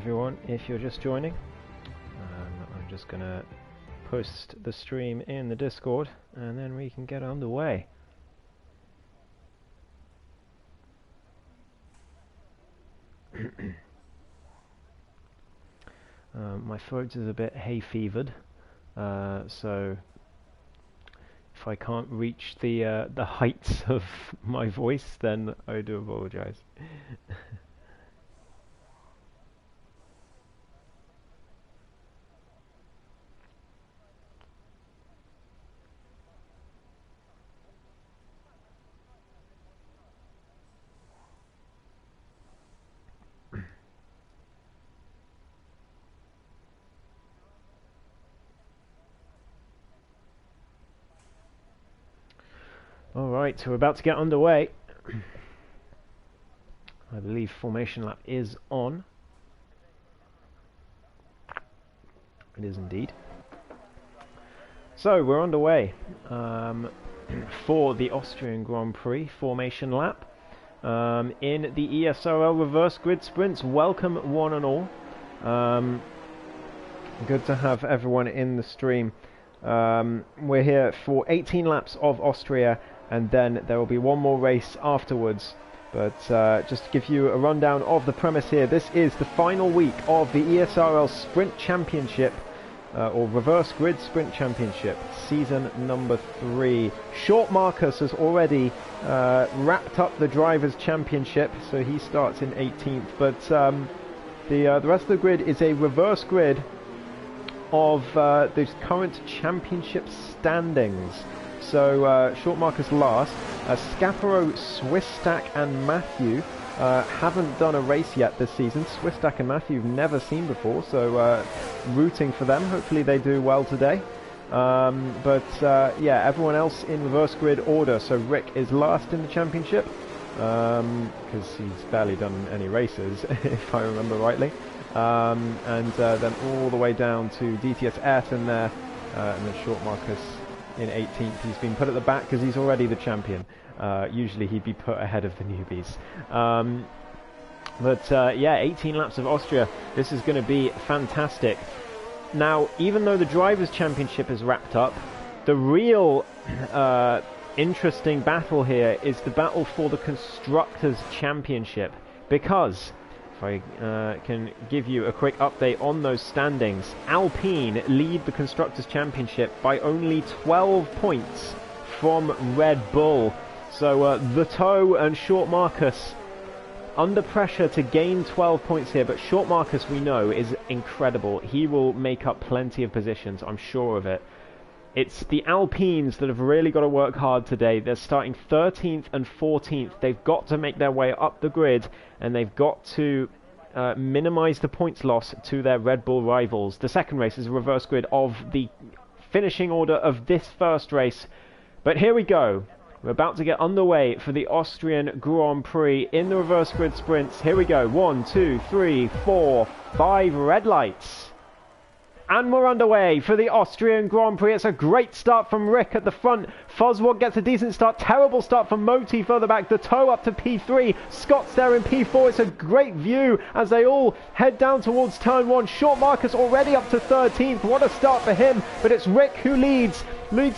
everyone, if you're just joining. I'm just going to post the stream in the Discord and then we can get underway. My throat is a bit hay-fevered, so if I can't reach the heights of my voice, then I do apologize. Alright, so we're about to get underway. I believe formation lap is on. It is indeed. So we're underway for the Austrian Grand Prix formation lap in the ESRL reverse grid sprints. Welcome one and all. Good to have everyone in the stream. We're here for 18 laps of Austria, and then there will be one more race afterwards. But just to give you a rundown of the premise here, this is the final week of the ESRL Sprint Championship, or Reverse Grid Sprint Championship, season number 3. Short Marcus has already wrapped up the Drivers' Championship, so he starts in 18th. But the rest of the grid is a reverse grid of the current championship standings. So Short Marcus last. Scaparo, Swisstack and Matthew haven't done a race yet this season. Swisstack and Matthew have never seen before, so rooting for them. Hopefully they do well today. Yeah, everyone else in reverse grid order. So Rick is last in the championship because he's barely done any races, if I remember rightly. And then all the way down to DTS Ayrton there, and then Short Marcus in 18th. He's been put at the back because he's already the champion. Usually he'd be put ahead of the newbies. Yeah, 18 laps of Austria. This is going to be fantastic. Now, even though the Drivers' Championship is wrapped up, the real interesting battle here is the battle for the Constructors' Championship, because I can give you a quick update on those standings. Alpine lead the Constructors' Championship by only 12 points from Red Bull. So the Toe and Short Marcus under pressure to gain 12 points here, but Short Marcus, we know, is incredible. He will make up plenty of positions, I'm sure of it. It's the Alpines that have really got to work hard today. They're starting 13th and 14th. They've got to make their way up the grid, and they've got to minimize the points loss to their Red Bull rivals. The second race is a reverse grid of the finishing order of this first race. But here we go. We're about to get underway for the Austrian Grand Prix in the reverse grid sprints. Here we go. 1, 2, 3, 4, 5 red lights. And we're underway for the Austrian Grand Prix. It's a great start from Rick at the front. Foswog gets a decent start. Terrible start from Moti further back. The Toe up to P3. Scott's there in P4. It's a great view as they all head down towards turn 1. Short Marcus already up to 13th. What a start for him. But it's Rick who leads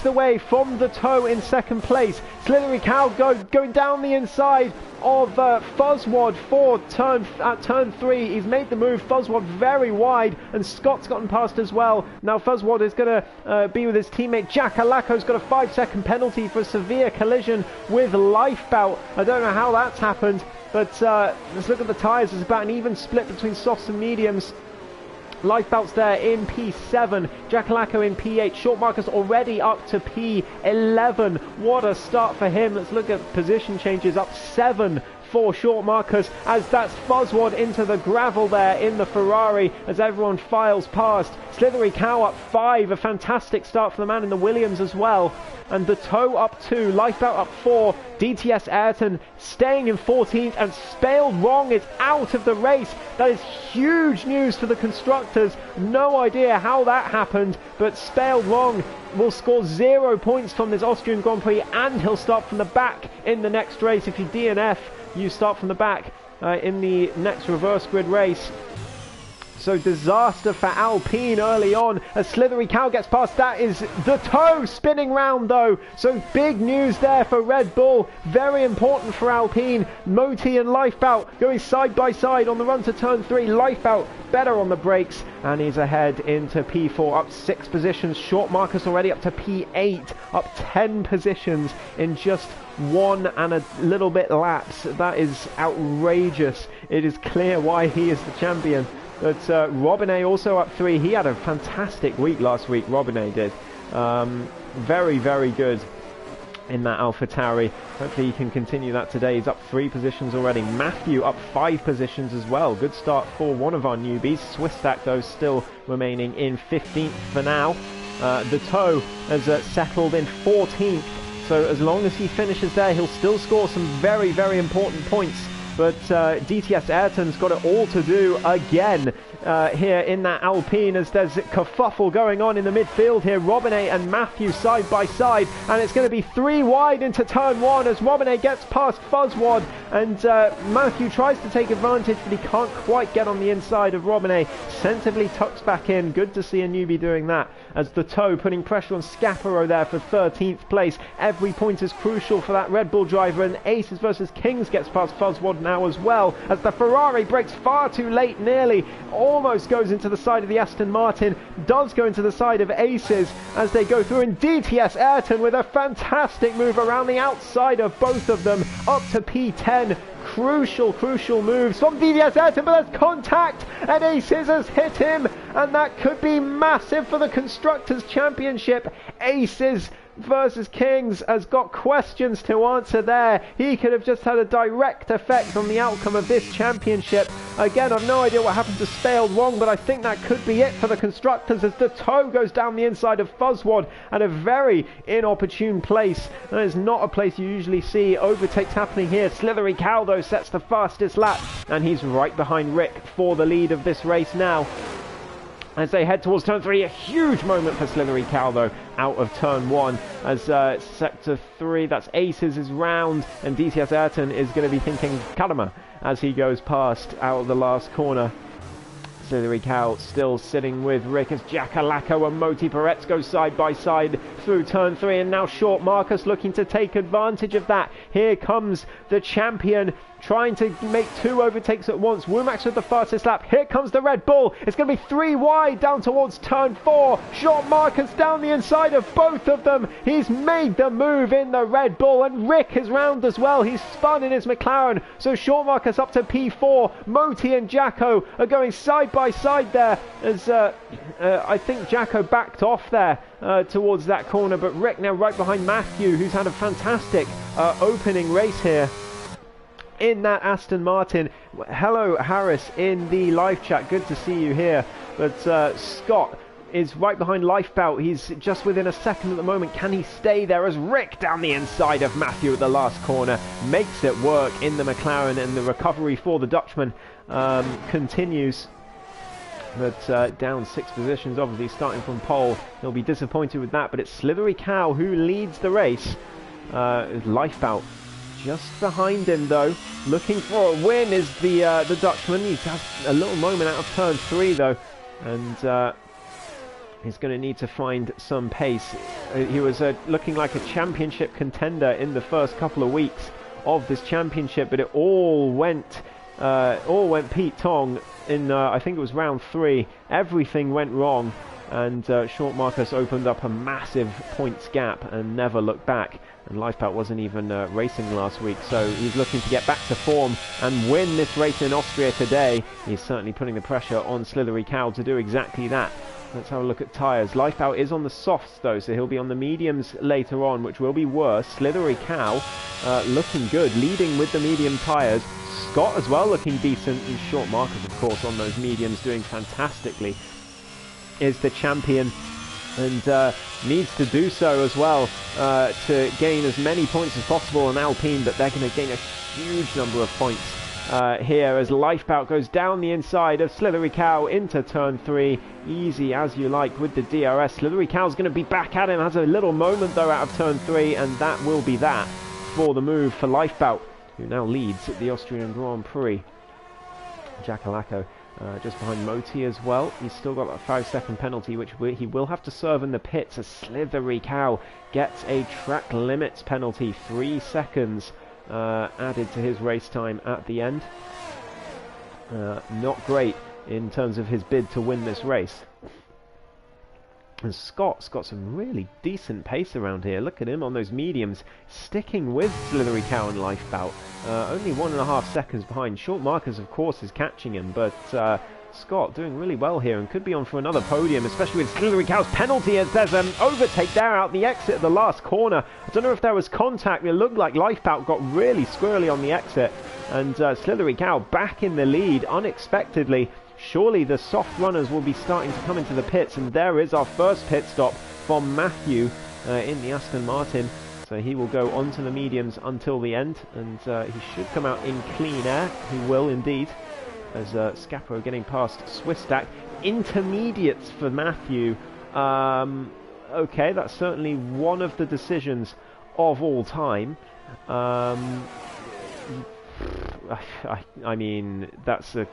the way from the Toe in second place. Slithery Cow going down the inside of Fuzzwad at turn 3. He's made the move. Fuzzwad very wide, and Scott's gotten past as well. Now Fuzzwad is going to be with his teammate Jack Alaco's got a 5-second penalty for a severe collision with Lifebout. I don't know how that's happened, but let's look at the tyres. There's about an even split between softs and mediums. Lifebout's there in P7, Jacalaco in P8, Short Marcus already up to P11. What a start for him. Let's look at position changes, up 7 for Short Marcus, as that's Fuzzwad into the gravel there in the Ferrari as everyone files past. Slithery Cow up 5, a fantastic start for the man in the Williams as well. And the Toe up 2, Lifebout up 4, DTS Ayrton staying in 14th, and Spaled Wrong is out of the race. That is huge news for the constructors. No idea how that happened, but Spaled Wrong will score 0 points from this Austrian Grand Prix, and he'll start from the back in the next race. If you DNF, you start from the back in the next reverse grid race. So disaster for Alpine early on as Slithery Cow gets past. That is the toe spinning round though. So big news there for Red Bull. Very important for Alpine. Moti and Lifebout going side by side on the run to turn 3. Lifebout better on the brakes and he's ahead into P4, up 6 positions. Short Marcus already up to P8, up 10 positions in just 1 and a little bit laps. That is outrageous. It is clear why he is the champion. But Robinet also up 3. He had a fantastic week last week, Robinet did. Very, very good in that AlphaTauri. Hopefully he can continue that today. He's up 3 positions already. Matthew up 5 positions as well. Good start for one of our newbies. Swisstack though still remaining in 15th for now. The toe has settled in 14th. So as long as he finishes there, he'll still score some very, very important points. But DTS Ayrton's got it all to do again here in that Alpine as there's kerfuffle going on in the midfield here. Robinet and Matthew side by side, and it's going to be 3 wide into turn 1 as Robinet gets past Fuzzwad, and Matthew tries to take advantage, but he can't quite get on the inside of Robinet. Sensibly tucks back in. Good to see a newbie doing that as the toe putting pressure on Scaparo there for 13th place. Every point is crucial for that Red Bull driver, and Aces versus Kings gets past Fuzzwad now as well as the Ferrari brakes far too late, nearly almost goes into the side of the Aston Martin, does go into the side of Aces as they go through, and DTS Ayrton with a fantastic move around the outside of both of them up to P10. Crucial moves from DTS Ayrton, but there's contact and Aces has hit him, and that could be massive for the Constructors' Championship. Aces versus Kings has got questions to answer there. He could have just had a direct effect on the outcome of this championship. Again, I've no idea what happened to Spaled Wong, but I think that could be it for the Constructors as the toe goes down the inside of Fuzzwad at a very inopportune place. That is not a place you usually see overtakes happening here. Slithery Cow though sets the fastest lap, and he's right behind Rick for the lead of this race now. As they head towards turn 3, a huge moment for Slithery Cow though, out of turn 1 as sector 3, that's Aces, is round, and DTS Ayrton is going to be thinking Kadama as he goes past out of the last corner. Slithery Cow still sitting with Rick as Jackalacco and Moti Peretz go side by side through turn 3, and now Short Marcus looking to take advantage of that. Here comes the champion trying to make 2 overtakes at once. Womack's with the fastest lap. Here comes the Red Bull. It's going to be 3 wide down towards turn 4. Short Marcus down the inside of both of them. He's made the move in the Red Bull, and Rick is round as well. He's spun in his McLaren. So Short Marcus up to P4. Moti and Jacko are going side by side there as I think Jacko backed off there towards that corner, but Rick now right behind Matthew, who's had a fantastic opening race here in that Aston Martin. Hello Harris in the live chat, good to see you here. But Scott is right behind Lifebout. He's just within a second at the moment. Can he stay there as Rick down the inside of Matthew at the last corner makes it work in the McLaren, and the recovery for the Dutchman continues. But down 6 positions, obviously starting from pole. He'll be disappointed with that, but it's Slithery Cow who leads the race. Lifebout just behind him though, looking for a win is the Dutchman. He's had a little moment out of turn 3 though, and he's going to need to find some pace. He was looking like a championship contender in the first couple of weeks of this championship, but it all went Pete Tong in I think it was round 3. Everything went wrong, and Short Marcus opened up a massive points gap and never looked back. And Lifebout wasn't even racing last week, so he's looking to get back to form and win this race in Austria today. He's certainly putting the pressure on Slithery Cow to do exactly that. Let's have a look at tyres. Lifebout is on the softs though, so he'll be on the mediums later on, which will be worse. Slithery Cow looking good, leading with the medium tyres. Scott as well looking decent, and Short Marcus of course on those mediums doing fantastically. Is the champion, and needs to do so as well to gain as many points as possible on Alpine, but they're going to gain a huge number of points here as Lifebout goes down the inside of Slithery Cow into turn 3. Easy as you like with the DRS. Slithery Cow's going to be back at him, has a little moment though out of turn 3, and that will be that for the move for Lifebout, who now leads the Austrian Grand Prix. Jackalacco just behind Moti as well. He's still got that 5-second penalty, which he will have to serve in the pits as Slithery Cow gets a track limits penalty. 3 seconds added to his race time at the end. Not great in terms of his bid to win this race. And Scott's got some really decent pace around here. Look at him on those mediums, sticking with Slithery Cow and Lifebout. Only 1.5 seconds behind. Short Markers, of course, is catching him, but Scott doing really well here and could be on for another podium, especially with Slithery Cow's penalty as there's an overtake there out the exit of the last corner. I don't know if there was contact. It looked like Lifebout got really squirrely on the exit, and Slithery Cow back in the lead unexpectedly. Surely the soft runners will be starting to come into the pits, and there is our first pit stop from Matthew in the Aston Martin. So he will go onto the mediums until the end, and he should come out in clean air. He will indeed, as Scapro getting past Swisstack. Intermediates for Matthew. Okay, that's certainly one of the decisions of all time. I mean, that's a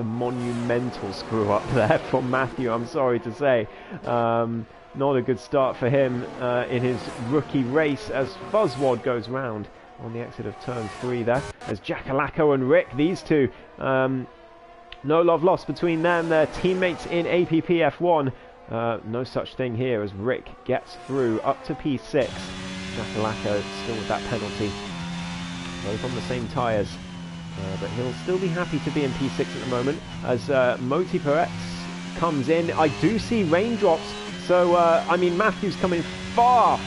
monumental screw up there from Matthew, I'm sorry to say. Not a good start for him in his rookie race as Fuzzwad goes round on the exit of turn 3 there. As Jackalacko and Rick, these two, no love lost between them. They're teammates in APP F1. No such thing here as Rick gets through up to P6. Jackalacko still with that penalty. Both on the same tyres. But he'll still be happy to be in P6 at the moment as Moti Peretz comes in. I do see raindrops, so I mean Matthew's coming far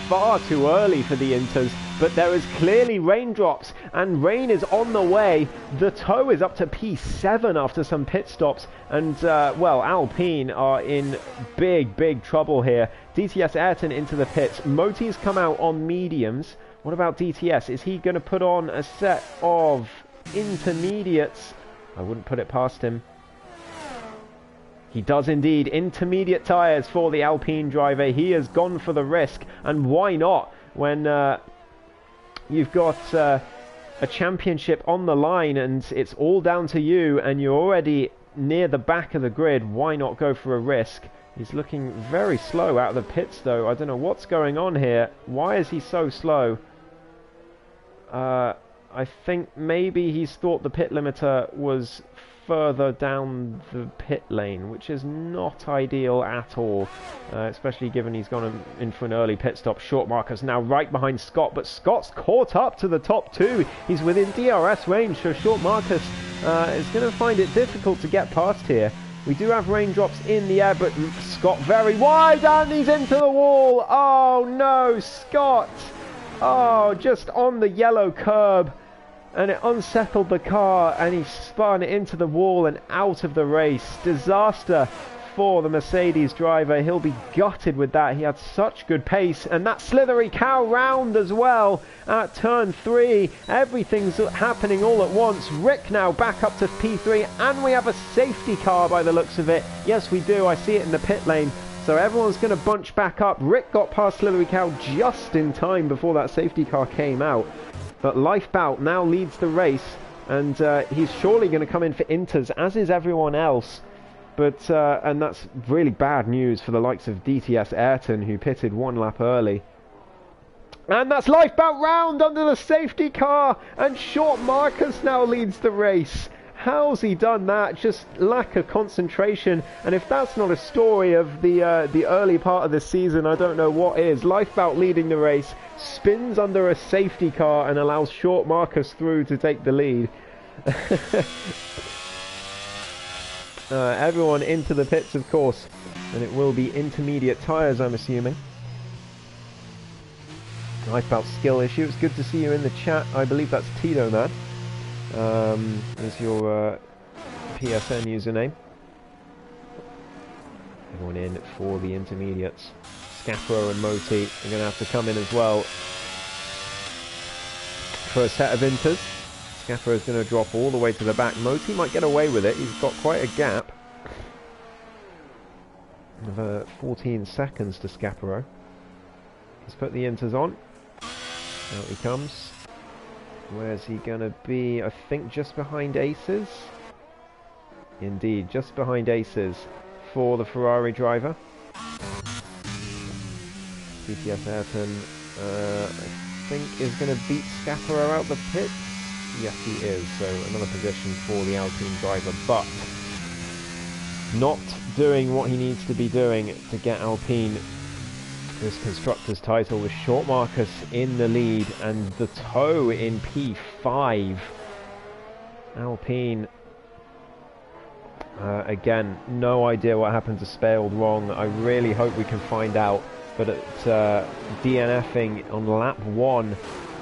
too early for the Inters, but there is clearly raindrops and rain is on the way. The tow is up to P7 after some pit stops, and well, Alpine are in big trouble here. DTS Ayrton into the pits. Moti's come out on mediums. What about DTS? Is he going to put on a set of intermediates? I wouldn't put it past him. He does indeed. Intermediate tyres for the Alpine driver. He has gone for the risk, and why not when you've got a championship on the line and it's all down to you and you're already near the back of the grid. Why not go for a risk? He's looking very slow out of the pits though. I don't know what's going on here. Why is he so slow? I think maybe he's thought the pit limiter was further down the pit lane, which is not ideal at all, especially given he's gone in for an early pit stop. Short Markers now right behind Scott, but Scott's caught up to the top two. He's within DRS range, so Short Markers is going to find it difficult to get past here. We do have raindrops in the air, but Scott very wide, and he's into the wall. Oh no, Scott! Oh, just on the yellow curb, and it unsettled the car, and he spun into the wall and out of the race. Disaster for the Mercedes driver. He'll be gutted with that. He had such good pace, and that Slithery Cow round as well at turn 3. Everything's happening all at once. Rick now back up to P3, and we have a safety car by the looks of it. Yes, we do. I see it in the pit lane. So everyone's going to bunch back up. Rick got past Slithery Cow just in time before that safety car came out. But Lifebout now leads the race, and he's surely going to come in for Inters, as is everyone else. But and that's really bad news for the likes of DTS Ayrton, who pitted 1 lap early. And that's Lifebout round under the safety car, and Short Markers now leads the race. How's he done that? Just lack of concentration. And if that's not a story of the early part of the season, I don't know what is. Lifebout leading the race, spins under a safety car and allows Short Markers through to take the lead. Everyone into the pits, of course, and it will be intermediate tyres, I'm assuming. Lifebout skill issue. It's good to see you in the chat. I believe that's Tito, man. Is your PSN username. Everyone in for the intermediates. Scapro and Moti are going to have to come in as well for a set of Inters. Scapro is going to drop all the way to the back. Moti might get away with it. He's got quite a gap of 14 seconds to Scapro. Let's put the Inters on. Out he comes. Where's he going to be? I think just behind Aces. Indeed, just behind Aces for the Ferrari driver. DTS Ayrton, I think, is going to beat Scaparo out the pits. Yes, he is. So another position for the Alpine driver, but not doing what he needs to be doing to get Alpine this Constructors title, with Short Marcus in the lead and the Toe in P5. Alpine, again, no idea what happened to Spaled wrong. I really hope we can find out, but at DNFing on lap 1,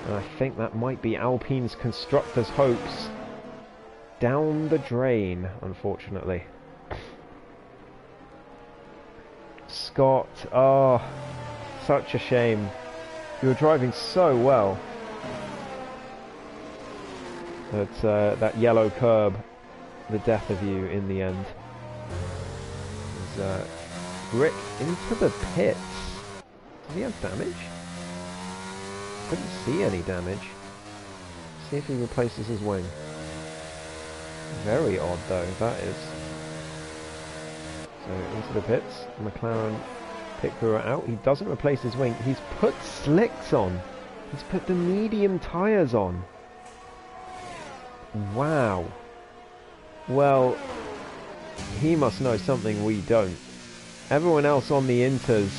and I think that might be Alpine's Constructors' hopes down the drain, unfortunately. Scott, oh, such a shame. You were driving so well. But that yellow curb, the death of you in the end. There's Rick into the pits. Does he have damage? Couldn't see any damage. See if he replaces his wing. Very odd though, that is. So into the pits, McLaren pit crew out. He doesn't replace his wing. He's put slicks on. He's put the medium tyres on. Wow. Well, he must know something we don't. Everyone else on the Inters,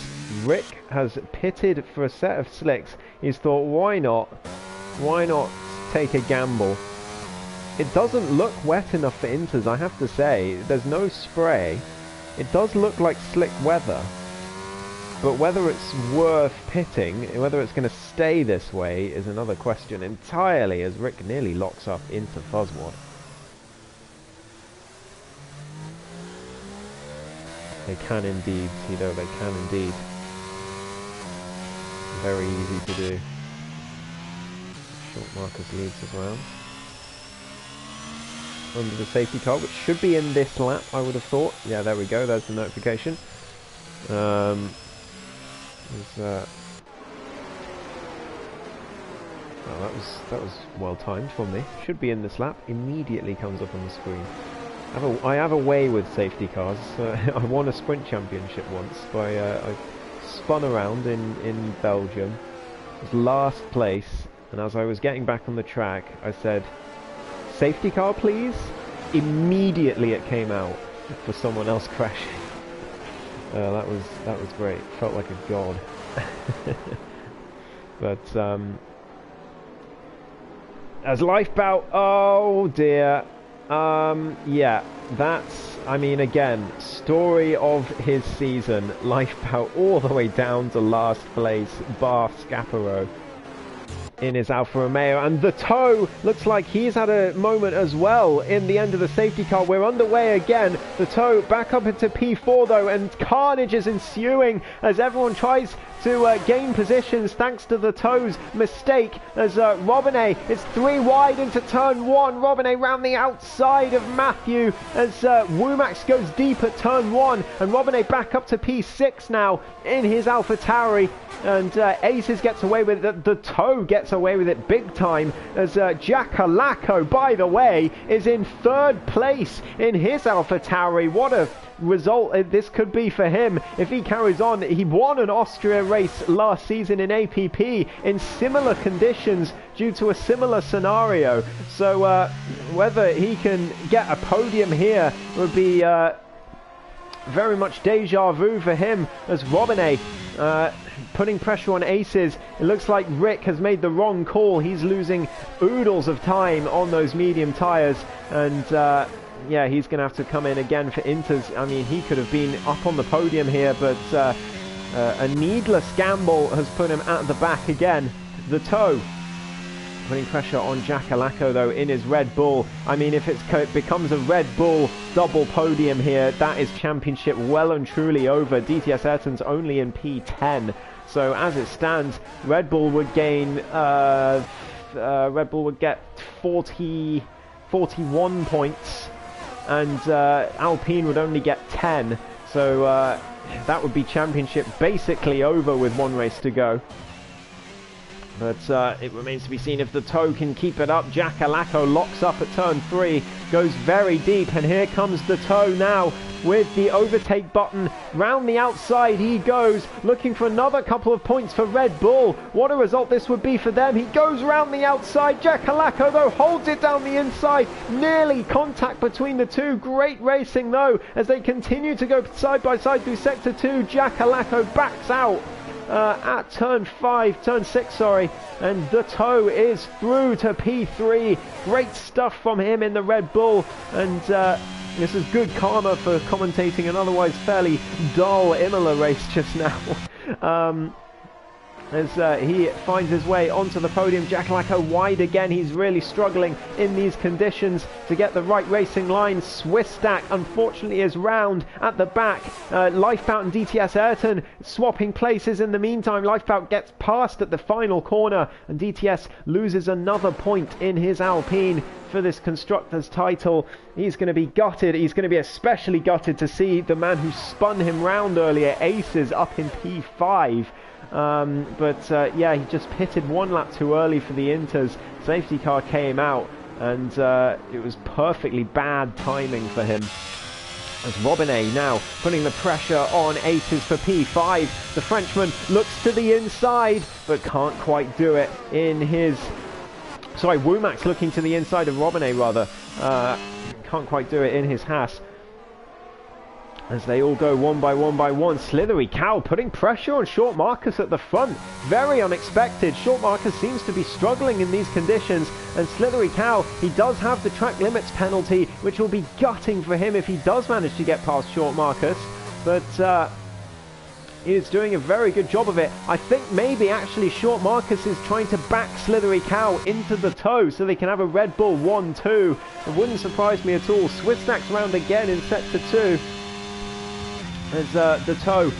Rick has pitted for a set of slicks. He's thought, why not? Why not take a gamble? It doesn't look wet enough for Inters, I have to say. There's no spray. It does look like slick weather. But whether it's worth pitting, whether it's going to stay this way, is another question entirely, as Rick nearly locks up into Fuzzwad. They can indeed, Tito, they can indeed. Very easy to do. Short Marcus leads us round. Under the safety car, which should be in this lap, I would have thought. Yeah, there we go, there's the notification. Well, that was well timed for me. Should be in this lap. Immediately comes up on the screen. I have a way with safety cars. I won a sprint championship once. I spun around in Belgium. It was last place, and as I was getting back on the track, I said, "Safety car, please." Immediately it came out for someone else crashing. That was great. Felt like a god. But as Lifebout, oh dear. Yeah, that's, I mean, again, story of his season. Lifebout all the way down to last place, bar Scaparo in his Alfa Romeo, and the Toe looks like he's had a moment as well in the end of the safety car. We're underway again. The Toe back up into P4 though, and carnage is ensuing as everyone tries to gain positions thanks to the Toe's mistake, as Robinett is 3 wide into turn 1. Robinett round the outside of Matthew as Womack goes deep at turn 1, and Robinett back up to P6 now in his AlphaTauri, and Aces gets away with it. The Toe gets away with it big time as Jack Alaco, by the way, is in 3rd place in his AlphaTauri. What a result this could be for him if he carries on. He won an Austria race last season in APP in similar conditions due to a similar scenario, so whether he can get a podium here would be very much deja vu for him, as Robinett putting pressure on Aces. It looks like Rick has made the wrong call. He's losing oodles of time on those medium tyres, and yeah, he's going to have to come in again for Inters. I mean, he could have been up on the podium here, but a needless gamble has put him at the back again. The Toe putting pressure on Jack Alaco though in his Red Bull. I mean, if it becomes a Red Bull double podium here, that is championship well and truly over. DTS Ayrton's only in P10, so as it stands, Red Bull would gain Red Bull would get 41 points, and Alpine would only get 10, so that would be championship basically over with 1 race to go. But it remains to be seen if the Toe can keep it up. Jack Alaco locks up at turn 3, goes very deep, and here comes the toe now with the overtake button. Round the outside he goes, looking for another couple of points for Red Bull. What a result this would be for them. He goes round the outside. Jakalako, though, holds it down the inside. Nearly contact between the two. Great racing, though, as they continue to go side by side through Sector 2. Jakalako backs out at turn 6, sorry, and the toe is through to P3. Great stuff from him in the Red Bull, and this is good karma for commentating an otherwise fairly dull Imola race just now. As he finds his way onto the podium. Jakalako wide again. He's really struggling in these conditions to get the right racing line. Swistak unfortunately is round at the back. Lifebout and DTS Ayrton swapping places in the meantime. Lifebout gets past at the final corner, and DTS loses another point in his Alpine for this Constructors title. He's going to be gutted. He's going to be especially gutted to see the man who spun him round earlier, Aces, up in P5. Yeah, he just pitted one lap too early for the Inters. Safety car came out, and it was perfectly bad timing for him. As Robinet now putting the pressure on Aces for P5. The Frenchman looks to the inside, but can't quite do it in his... Sorry, Womack's looking to the inside of Robinet, rather. Can't quite do it in his Haas. As they all go one by one. Slithery Cow putting pressure on Short Marcus at the front. Very unexpected. Short Marcus seems to be struggling in these conditions. And Slithery Cow, he does have the track limits penalty, which will be gutting for him if he does manage to get past Short Marcus. But he is doing a very good job of it. I think maybe actually Short Marcus is trying to back Slithery Cow into the toe so they can have a Red Bull 1-2. It wouldn't surprise me at all. Swistak's round again in Sector 2. As the toe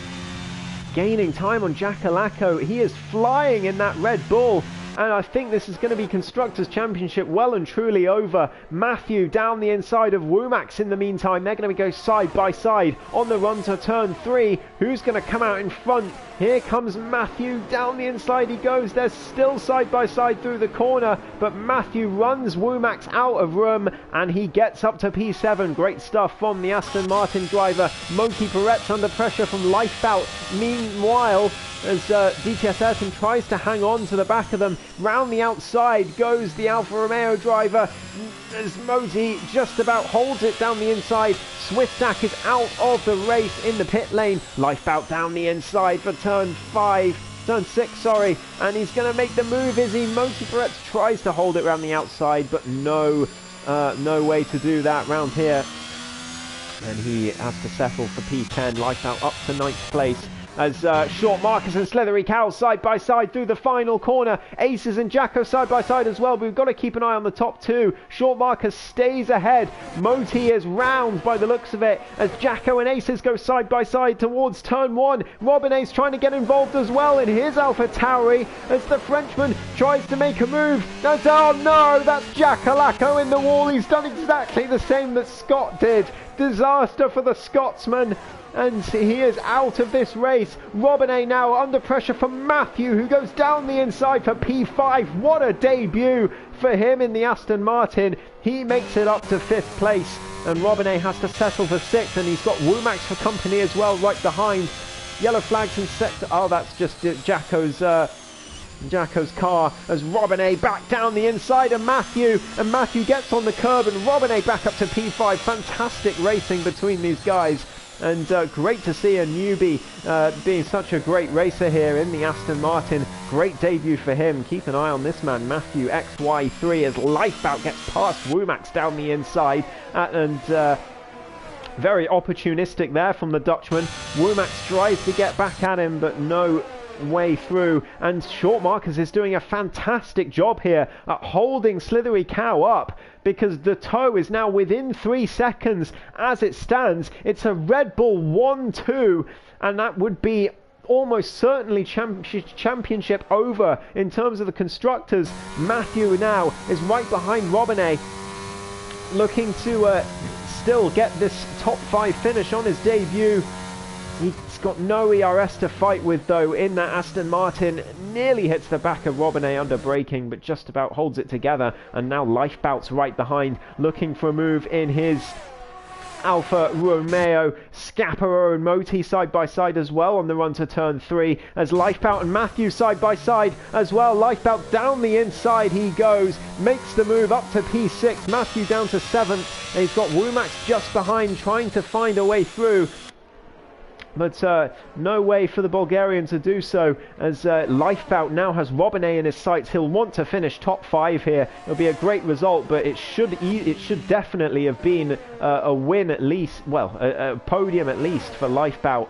gaining time on Jakalako. He is flying in that Red Bull, and I think this is going to be Constructors' Championship well and truly over. Matthew down the inside of Womax in the meantime. They're going to go side by side on the run to turn 3. Who's going to come out in front? Here comes Matthew. Down the inside he goes. They're still side by side through the corner, but Matthew runs Womax out of room, and he gets up to P7. Great stuff from the Aston Martin driver. Monkey Perret's under pressure from Lifebout. Meanwhile, as DTS Ayrton tries to hang on to the back of them, round the outside goes the Alfa Romeo driver, as Moti just about holds it down the inside. Swistak is out of the race in the pit lane. Lifebout down the inside for turn 6, sorry, and he's going to make the move, is he? Moti Perret tries to hold it round the outside, but no way to do that round here, and he has to settle for P10. Lifebout up to 9th place. As Short Marcus and Slithery Cow side by side through the final corner. Aces and Jacko side by side as well, but we've got to keep an eye on the top two. Short Marcus stays ahead. Moti is round by the looks of it, as Jacko and Aces go side by side towards turn 1. Robinet's trying to get involved as well in his Alpha Tauri, as the Frenchman tries to make a move. Oh no, that's Jakalako in the wall. He's done exactly the same that Scott did. Disaster for the Scotsman, and he is out of this race. Robinet now under pressure from Matthew, who goes down the inside for P5. What a debut for him in the Aston Martin. He makes it up to 5th place, and Robinet has to settle for 6th, and he's got Womax for company as well right behind. Yellow flags in sector... Oh, that's just Jacko's car, as Robinet back down the inside of Matthew, and Matthew gets on the curb, and Robinet back up to P5. Fantastic racing between these guys, and great to see a newbie being such a great racer here in the Aston Martin. Great debut for him. Keep an eye on this man, Matthew XY3, as Lifebout gets past Womax down the inside, and very opportunistic there from the Dutchman. Womax tries to get back at him, but no way through, and Short Marcus is doing a fantastic job here at holding Slithery Cow up, because the toe is now within 3 seconds as it stands. It's a Red Bull 1-2, and that would be almost certainly championship over in terms of the constructors. Matthew now is right behind Robinet, looking to still get this top 5 finish on his debut. He's got no ERS to fight with, though, in that Aston Martin. Nearly hits the back of Robinett under braking, but just about holds it together. And now Lifebout's right behind, looking for a move in his Alfa Romeo. Scaparo and Moti side by side as well on the run to turn 3, as Lifebout and Matthew side by side as well. Lifebout down the inside he goes, makes the move up to P6, Matthew down to 7th, and he's got Womack just behind trying to find a way through. But no way for the Bulgarian to do so, as Lifebout now has Robinett in his sights. He'll want to finish top 5 here. It'll be a great result, but it should definitely have been a win at least, well, a podium at least for Lifebout,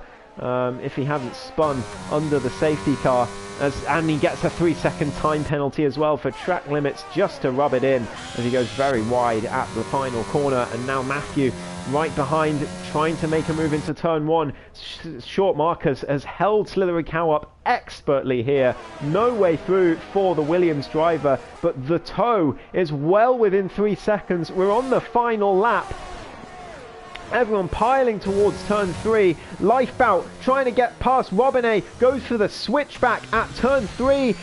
if he hadn't spun under the safety car. And he gets a 3-second time penalty as well for track limits, just to rub it in, as he goes very wide at the final corner. And now Matthew right behind, trying to make a move into turn 1. Short Marcus has held Slithery Cow up expertly here. No way through for the Williams driver, but the toe is well within 3 seconds. We're on the final lap. Everyone piling towards turn 3. Lifebout trying to get past Robinett, goes for the switchback at turn 3.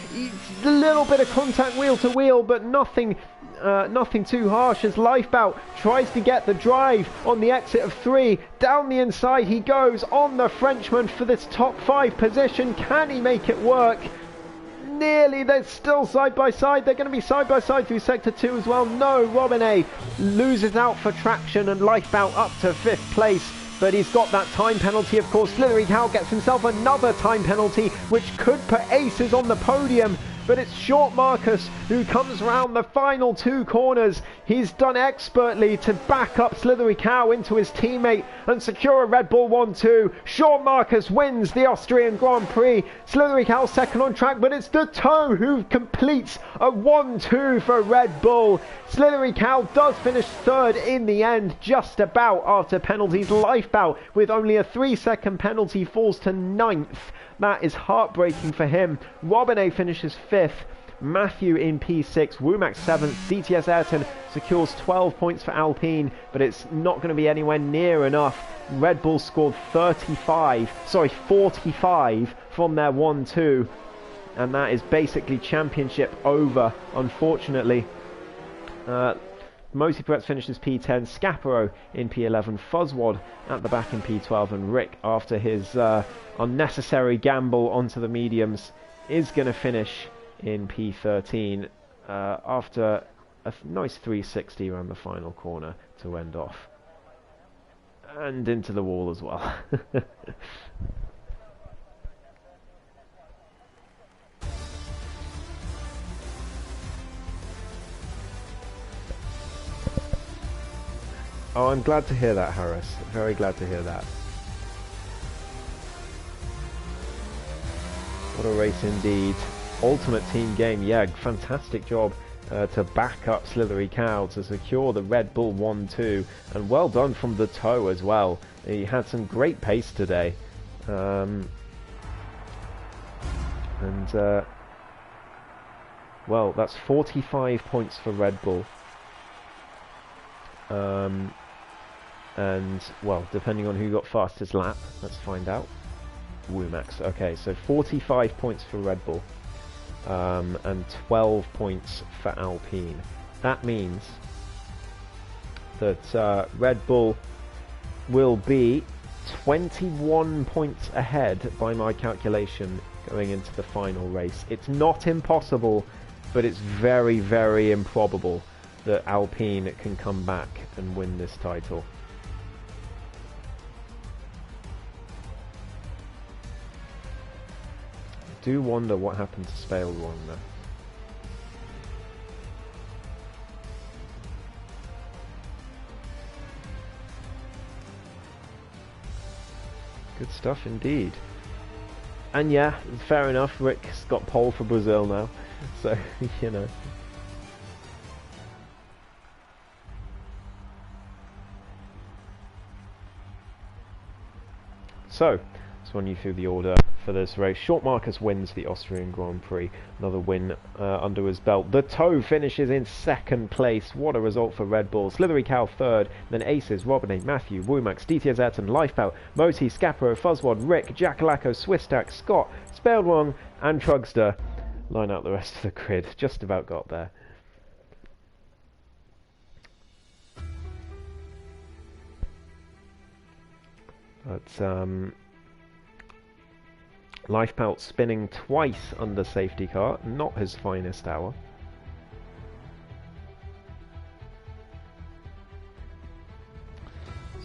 A little bit of contact wheel to wheel, but nothing too harsh, as Lifebout tries to get the drive on the exit of 3. Down the inside he goes on the Frenchman for this top 5 position. Can he make it work? Nearly. They're still side by side. They're going to be side by side through sector 2 as well. No, Robinett loses out for traction, and Lifebout up to 5th place. But he's got that time penalty, of course. Slithery Cow gets himself another time penalty, which could put aces on the podium. But it's Short Marcus who comes around the final 2 corners. He's done expertly to back up Slithery Cow into his teammate and secure a Red Bull 1-2. Short Marcus wins the Austrian Grand Prix. Slithery Cow second on track, but it's the toe who completes a 1-2 for Red Bull. Slithery Cow does finish 3rd in the end, just about, after penalties. Lifebout, with only a 3-second penalty, falls to 9th. That is heartbreaking for him. Robinett finishes 5th. Matthew in P6. Womack 7th. DTS Ayrton secures 12 points for Alpine, but it's not going to be anywhere near enough. Red Bull scored 45 from their 1-2. And that is basically championship over, unfortunately. Moti Peretz finishes P10, Scaparo in P11, Fuzzwad at the back in P12, and Rick, after his unnecessary gamble onto the mediums, is going to finish in P13 after a nice 360 around the final corner to end off. And into the wall as well. Oh, I'm glad to hear that, Harris. Very glad to hear that. What a race indeed. Ultimate team game. Yeah, fantastic job to back up Slithery Cow to secure the Red Bull 1-2. And well done from the toe as well. He had some great pace today. Well, that's 45 points for Red Bull. And, well, depending on who got fastest lap, let's find out. Womack. Okay, so 45 points for Red Bull, and 12 points for Alpine. That means that Red Bull will be 21 points ahead by my calculation going into the final race. It's not impossible, but it's very, very improbable that Alpine can come back and win this title. I do wonder what happened to Spalewarm there. Good stuff indeed. And yeah, fair enough, Rick's got pole for Brazil now, so, you know. So, Let's run you through the order for this race. Short Marcus wins the Austrian Grand Prix. Another win under his belt. The Toe finishes in second place. What a result for Red Bull. Slithery Cow third. Then Aces, Robinate, Matthew, Womack, DTS Ayrton, Lifebout, Moti, Scapro, Fuzzwad, Rick, Jackalacco, Swisstack, Scott, Spellwrong, and Trugster line out the rest of the grid. Just about got there. But Lifebout spinning twice under safety car, not his finest hour.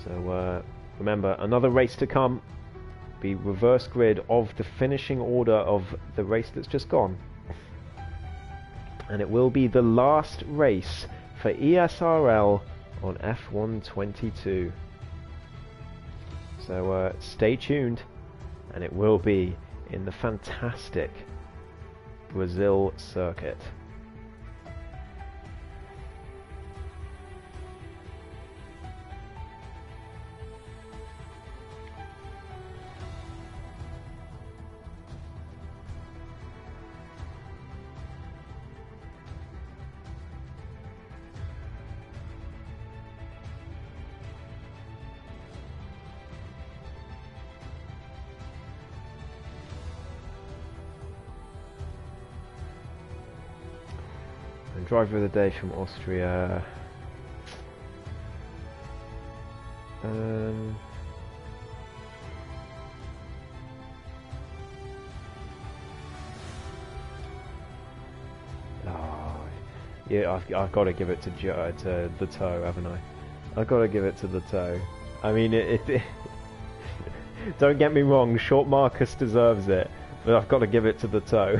So remember, another race to come. Be reverse grid of the finishing order of the race that's just gone. And it will be the last race for ESRL on F122. So stay tuned, and it will be in the fantastic Brazil circuit. Driver of the day from Austria. Yeah, I've got to give it to the Toe, haven't I? I've got to give it to the Toe. I mean, don't get me wrong, Short Marcus deserves it, but I've got to give it to the Toe.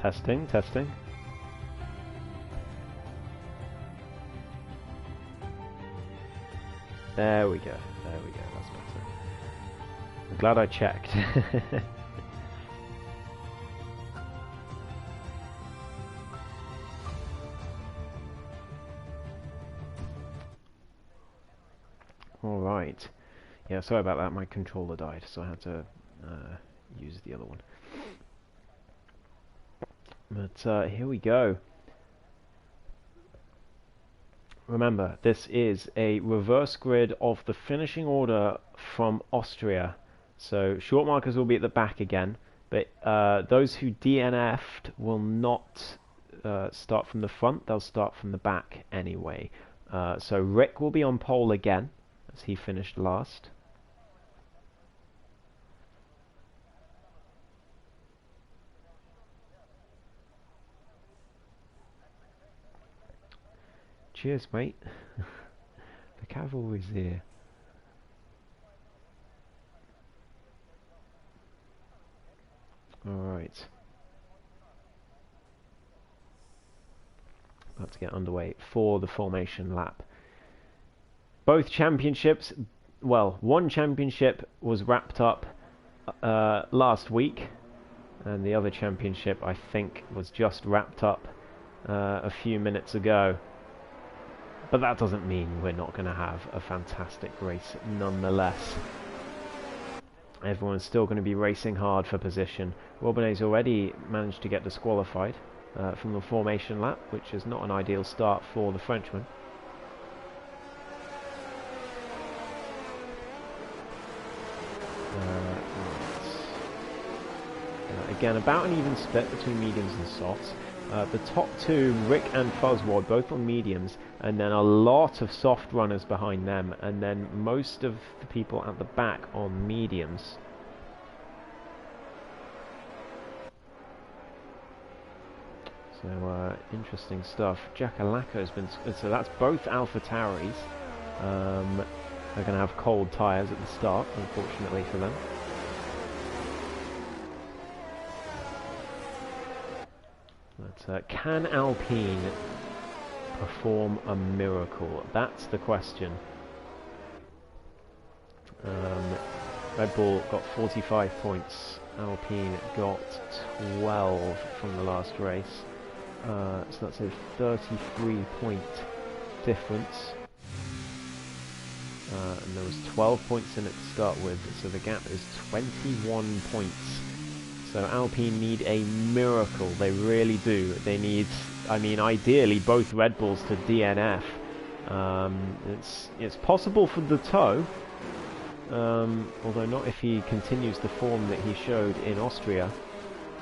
Testing, testing. There we go. There we go. That's better. I'm glad I checked. Alright. Yeah, sorry about that. My controller died, so I had to use the other one. But here we go. Remember, this is a reverse grid of the finishing order from Austria. So short markers will be at the back again, but those who DNF'd will not start from the front, they'll start from the back anyway. So Rick will be on pole again, as he finished last. Cheers, mate. The cavalry's here. Alright. About to get underway for the formation lap. Both championships, well, one championship was wrapped up last week, and the other championship, I think, was just wrapped up a few minutes ago. But that doesn't mean we're not going to have a fantastic race nonetheless. Everyone's still going to be racing hard for position. Robinet's already managed to get disqualified from the formation lap, which is not an ideal start for the Frenchman. Again, about an even split between mediums and softs. The top two, Rick and Fuzzwad, both on mediums, and then a lot of soft runners behind them, and then most of the people at the back on mediums. So, interesting stuff. Jackalacco's been... So that's both Alpha Tauris. They're going to have cold tyres at the start, unfortunately for them. But can Alpine perform a miracle? That's the question. Red Bull got 45 points. Alpine got 12 from the last race. So that's a 33-point difference. And there was 12 points in it to start with, so the gap is 21 points. So Alpine need a miracle, they really do. They need, I mean, ideally both Red Bulls to DNF. It's possible for the Toe, although not if he continues the form that he showed in Austria.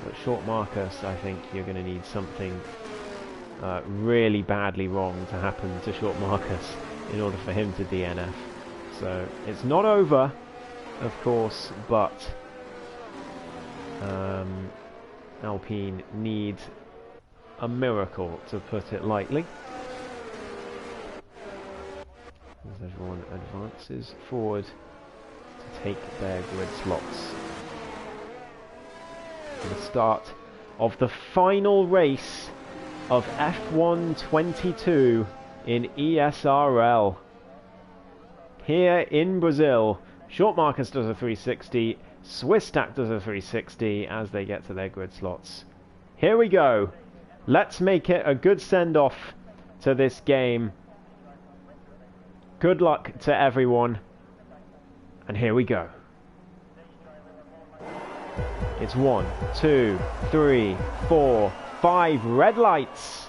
But short Marcus, I think you're going to need something really badly wrong to happen to short Marcus in order for him to DNF. So it's not over, of course, but Alpine need a miracle, to put it lightly. As everyone advances forward to take their grid slots. For the start of the final race of F1 22 in ESRL. Here in Brazil, Short Marcus does a 360, Swiss Stack does a 360 as they get to their grid slots. Here we go. Let's make it a good send-off to this game. Good luck to everyone. And here we go. It's 1, 2, 3, 4, 5 red lights.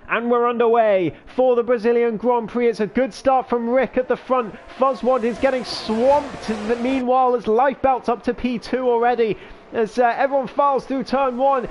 And we're underway for the Brazilian Grand Prix. It's a good start from Rick at the front. Fuzzwad is getting swamped. Meanwhile, there's life belts up to P2 already. As everyone files through turn 1.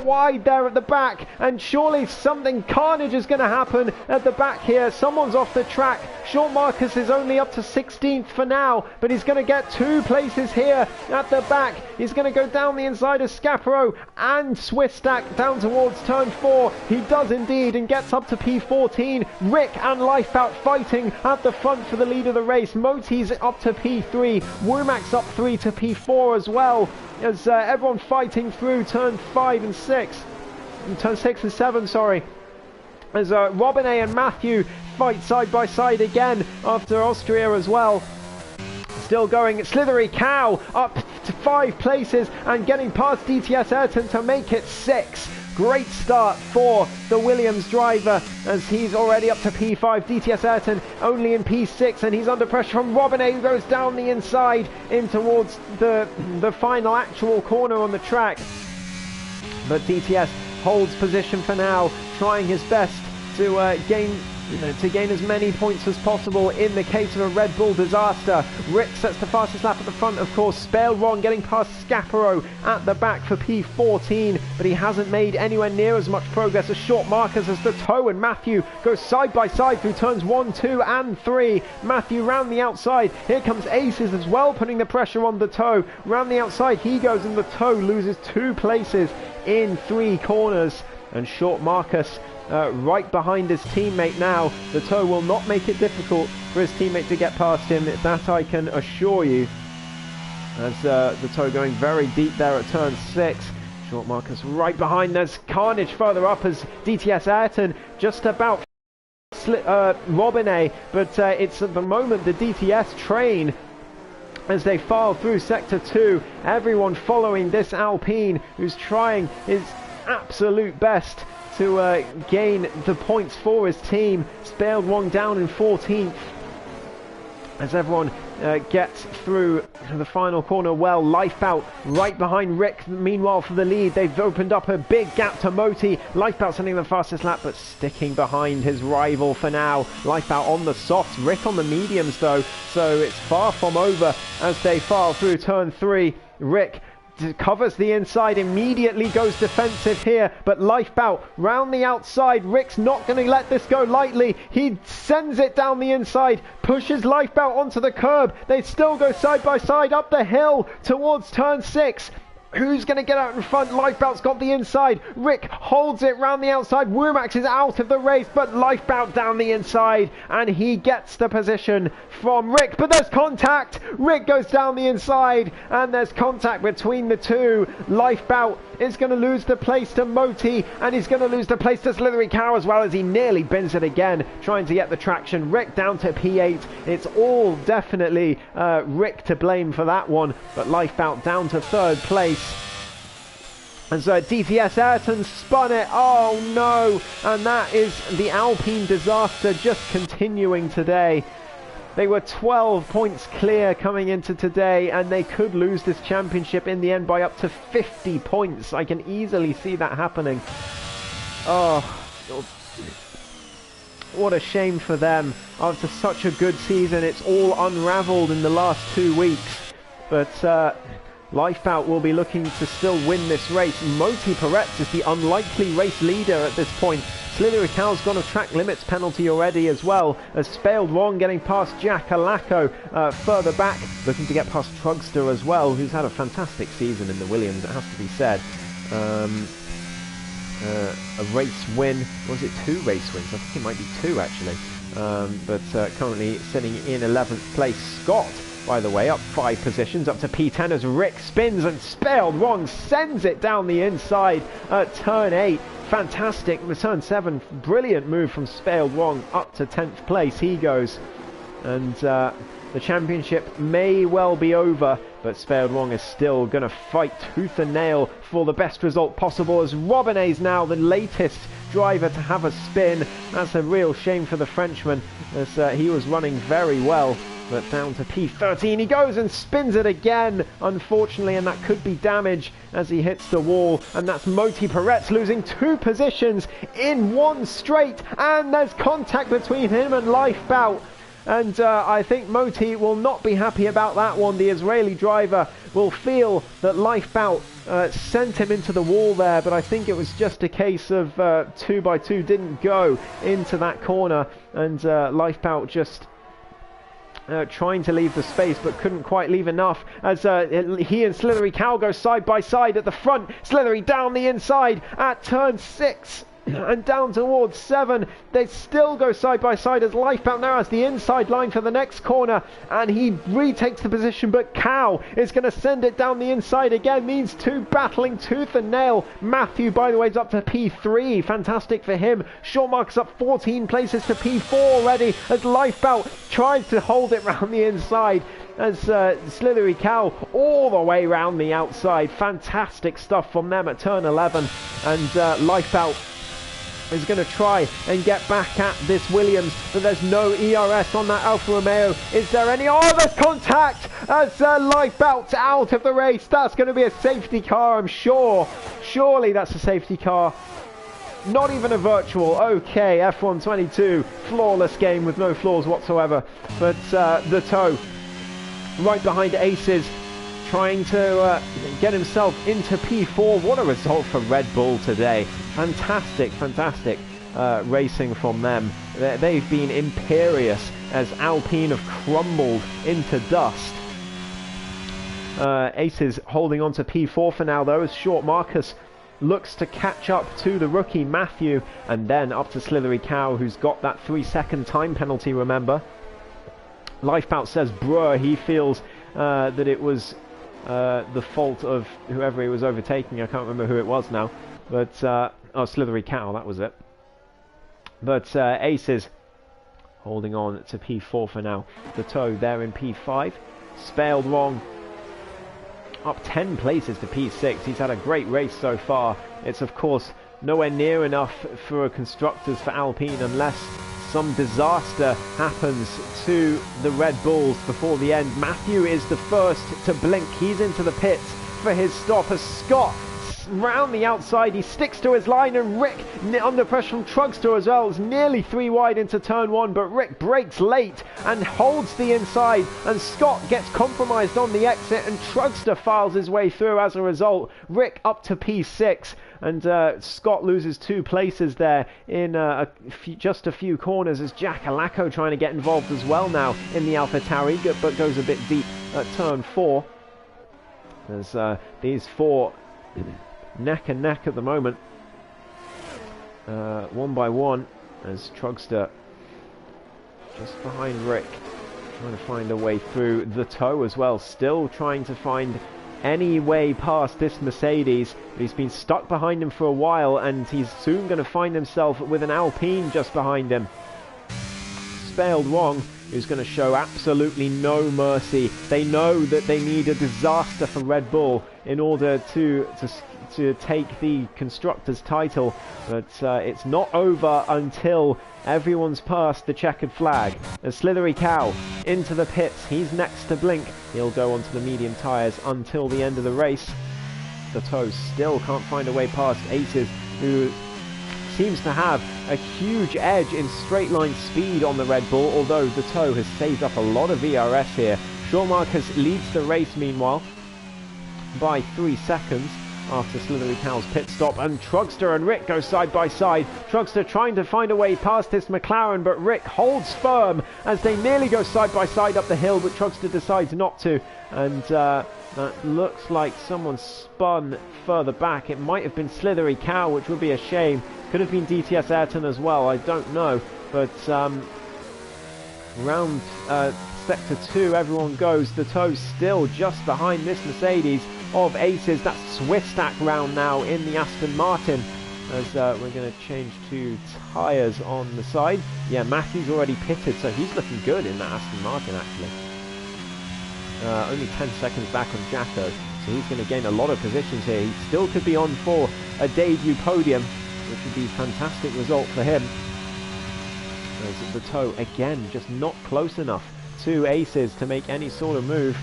Wide there at the back, and surely something carnage is going to happen at the back here. Someone's off the track. Short Marcus is only up to 16th for now, but he's going to get 2 places here at the back. He's going to go down the inside of Scaparo and Swiss Stack down towards turn 4. He does indeed, and gets up to P14. Rick and Lifebout fighting at the front for the lead of the race. Moti's up to P3. Womack's up 3 to P4 as well. as everyone fighting through turn 5 and 6. Turn 6 and 7, sorry. As Robin-A and Matthew fight side by side again after Austria as well. Still going, Slithery Cow up to 5 places and getting past DTS Ayrton to make it 6. Great start for the Williams driver as he's already up to P5. DTS Ayrton only in P6 and he's under pressure from Robin-A, who goes down the inside in towards the final actual corner on the track. But DTS holds position for now, trying his best to gain as many points as possible in the case of a Red Bull disaster. Rick sets the fastest lap at the front, of course. Spale getting past Scaparo at the back for P14, but he hasn't made anywhere near as much progress as Short Marcus as the Toe and Matthew go side by side through turns 1, 2 and 3. Matthew round the outside. Here comes Aces as well, putting the pressure on the Toe. Round the outside he goes, and the Toe loses 2 places in 3 corners. And Short Marcus right behind his teammate now. The Toe will not make it difficult for his teammate to get past him, that I can assure you. As the Toe going very deep there at turn 6. Short Marcus right behind. There's carnage further up as DTS Ayrton just about Robin-A, but it's at the moment the DTS train as they file through sector 2. Everyone following this Alpine, who's trying his absolute best to gain the points for his team. Spaled Wong down in 14th as everyone gets through the final corner well. Lifebout right behind Rick, meanwhile, for the lead. They've opened up a big gap to Moti. Lifebout sending the fastest lap, but sticking behind his rival for now. Lifebout on the softs, Rick on the mediums though, so it's far from over as they file through turn 3. Rick covers the inside, immediately goes defensive here, but Lifebout round the outside. Rick's not going to let this go lightly. He sends it down the inside, pushes Lifebout onto the curb. They still go side by side up the hill towards turn 6. Who's going to get out in front? Lifebout's got the inside. Rick holds it round the outside. Womax is out of the race, but Lifebout down the inside, and he gets the position from Rick. But there's contact. Rick goes down the inside, and there's contact between the two. Lifebout is going to lose the place to Moti, and he's going to lose the place to Slithery Cow as well, as he nearly bends it again, trying to get the traction. Rick down to P8. It's all definitely Rick to blame for that one, but Lifebout down to 3rd place. And so DTS Ayrton spun it. Oh no! And that is the Alpine disaster just continuing today. They were 12 points clear coming into today, and they could lose this championship in the end by up to 50 points. I can easily see that happening. Oh, what a shame for them. After such a good season, it's all unravelled in the last 2 weeks. But Lifebout will be looking to still win this race. Moti Peretz is the unlikely race leader at this point. Slithery Cow's gone a track limits penalty already as well, as Spaled Wong getting past Jack Alako further back, looking to get past Trugster as well, who's had a fantastic season in the Williams, it has to be said. A race win, was it 2 race wins? I think it might be 2 actually, but currently sitting in 11th place. Scott, by the way, up 5 positions, up to P10 as Rick spins and Spaled Wong sends it down the inside at turn 8. Fantastic. Turn 7, brilliant move from Spaled Wong, up to 10th place he goes. And the championship may well be over, but Spaled Wong is still going to fight tooth and nail for the best result possible, as Robin-A's now the latest driver to have a spin. That's a real shame for the Frenchman, as he was running very well. But down to P13 he goes and spins it again, unfortunately, and that could be damage as he hits the wall. And that's Moti Peretz losing 2 positions in 1 straight, and there's contact between him and Lifebout. And I think Moti will not be happy about that one. The Israeli driver will feel that Lifebout sent him into the wall there, but I think it was just a case of 2x2 didn't go into that corner, and Lifebout just trying to leave the space but couldn't quite leave enough, as he and Slithery Cow go side by side at the front. Slithery down the inside at turn 6. and down towards 7. They still go side by side as Lifebound now has the inside line for the next corner, and he retakes the position, but Cow is going to send it down the inside again. Means 2 battling tooth and nail. Matthew, by the way, is up to P3. Fantastic for him. Sean Marks up 14 places to P4 already as Lifebound tries to hold it round the inside, as Slithery Cow all the way round the outside. Fantastic stuff from them at turn 11, and Lifebound is going to try and get back at this Williams, but there's no ERS on that Alfa Romeo. Is there any? Oh, there's contact as Lifebound's out of the race. That's going to be a safety car, I'm sure. Surely that's a safety car. Not even a virtual. Okay, F1 22, flawless game with no flaws whatsoever. But the Toe right behind Aces, trying to get himself into P4. What a result for Red Bull today. Fantastic, fantastic racing from them. They've been imperious as Alpine have crumbled into dust. Aces holding on to P4 for now though, as Short Marcus looks to catch up to the rookie Matthew, and then up to Slithery Cow, who's got that 3-second time penalty, remember. Lifebound says bruh, he feels that it was the fault of whoever he was overtaking. I can't remember who it was now, but oh, Slithery Cow, that was it. But Aces holding on to P4 for now. The Toe there in P5. Spelled wrong, up 10 places to P6. He's had a great race so far. It's of course nowhere near enough for constructors for Alpine unless some disaster happens to the Red Bulls before the end. Matthew is the first to blink. He's into the pits for his stop as Scott round the outside. He sticks to his line, and Rick under pressure from Trugster as well. It's nearly 3 wide into turn 1, but Rick brakes late and holds the inside, and Scott gets compromised on the exit, and Trugster files his way through as a result. Rick up to P6, and Scott loses 2 places there in just a few corners, as Jack Alaco trying to get involved as well now in the AlphaTauri, but goes a bit deep at turn 4. There's these 4 neck and neck at the moment, one by one, as Trugster just behind Rick, trying to find a way through. The Toe as well, still trying to find any way past this Mercedes. He's been stuck behind him for a while, and he's soon going to find himself with an Alpine just behind him. Spelled wrong, who's going to show absolutely no mercy. They know that they need a disaster for Red Bull in order to take the Constructors' title, but it's not over until everyone's past the checkered flag. And Slithery Cow into the pits. He's next to blink. He'll go onto the medium tyres until the end of the race. The Toe still can't find a way past Aces, who seems to have a huge edge in straight line speed on the Red Bull, although the Toe has saved up a lot of VRS here. Sean Marcus leads the race meanwhile by 3 seconds after Slithery Cow's pit stop, and Trugster and Rick go side by side. Trugster trying to find a way past this McLaren, but Rick holds firm as they nearly go side by side up the hill, but Trugster decides not to, and that looks like someone spun further back. It might have been Slithery Cow, which would be a shame. Could have been DTS Ayrton as well, I don't know, but round sector 2 everyone goes. The Toe still just behind this Mercedes of Aces. That's Swiss stack round now in the Aston Martin, as we're going to change to tyres on the side. Yeah, Matthew's already pitted, so he's looking good in that Aston Martin actually. Only 10 seconds back on Jacko, so he's going to gain a lot of positions here. He still could be on for a debut podium, which would be a fantastic result for him. As the Toe again just not close enough to Aces to make any sort of move.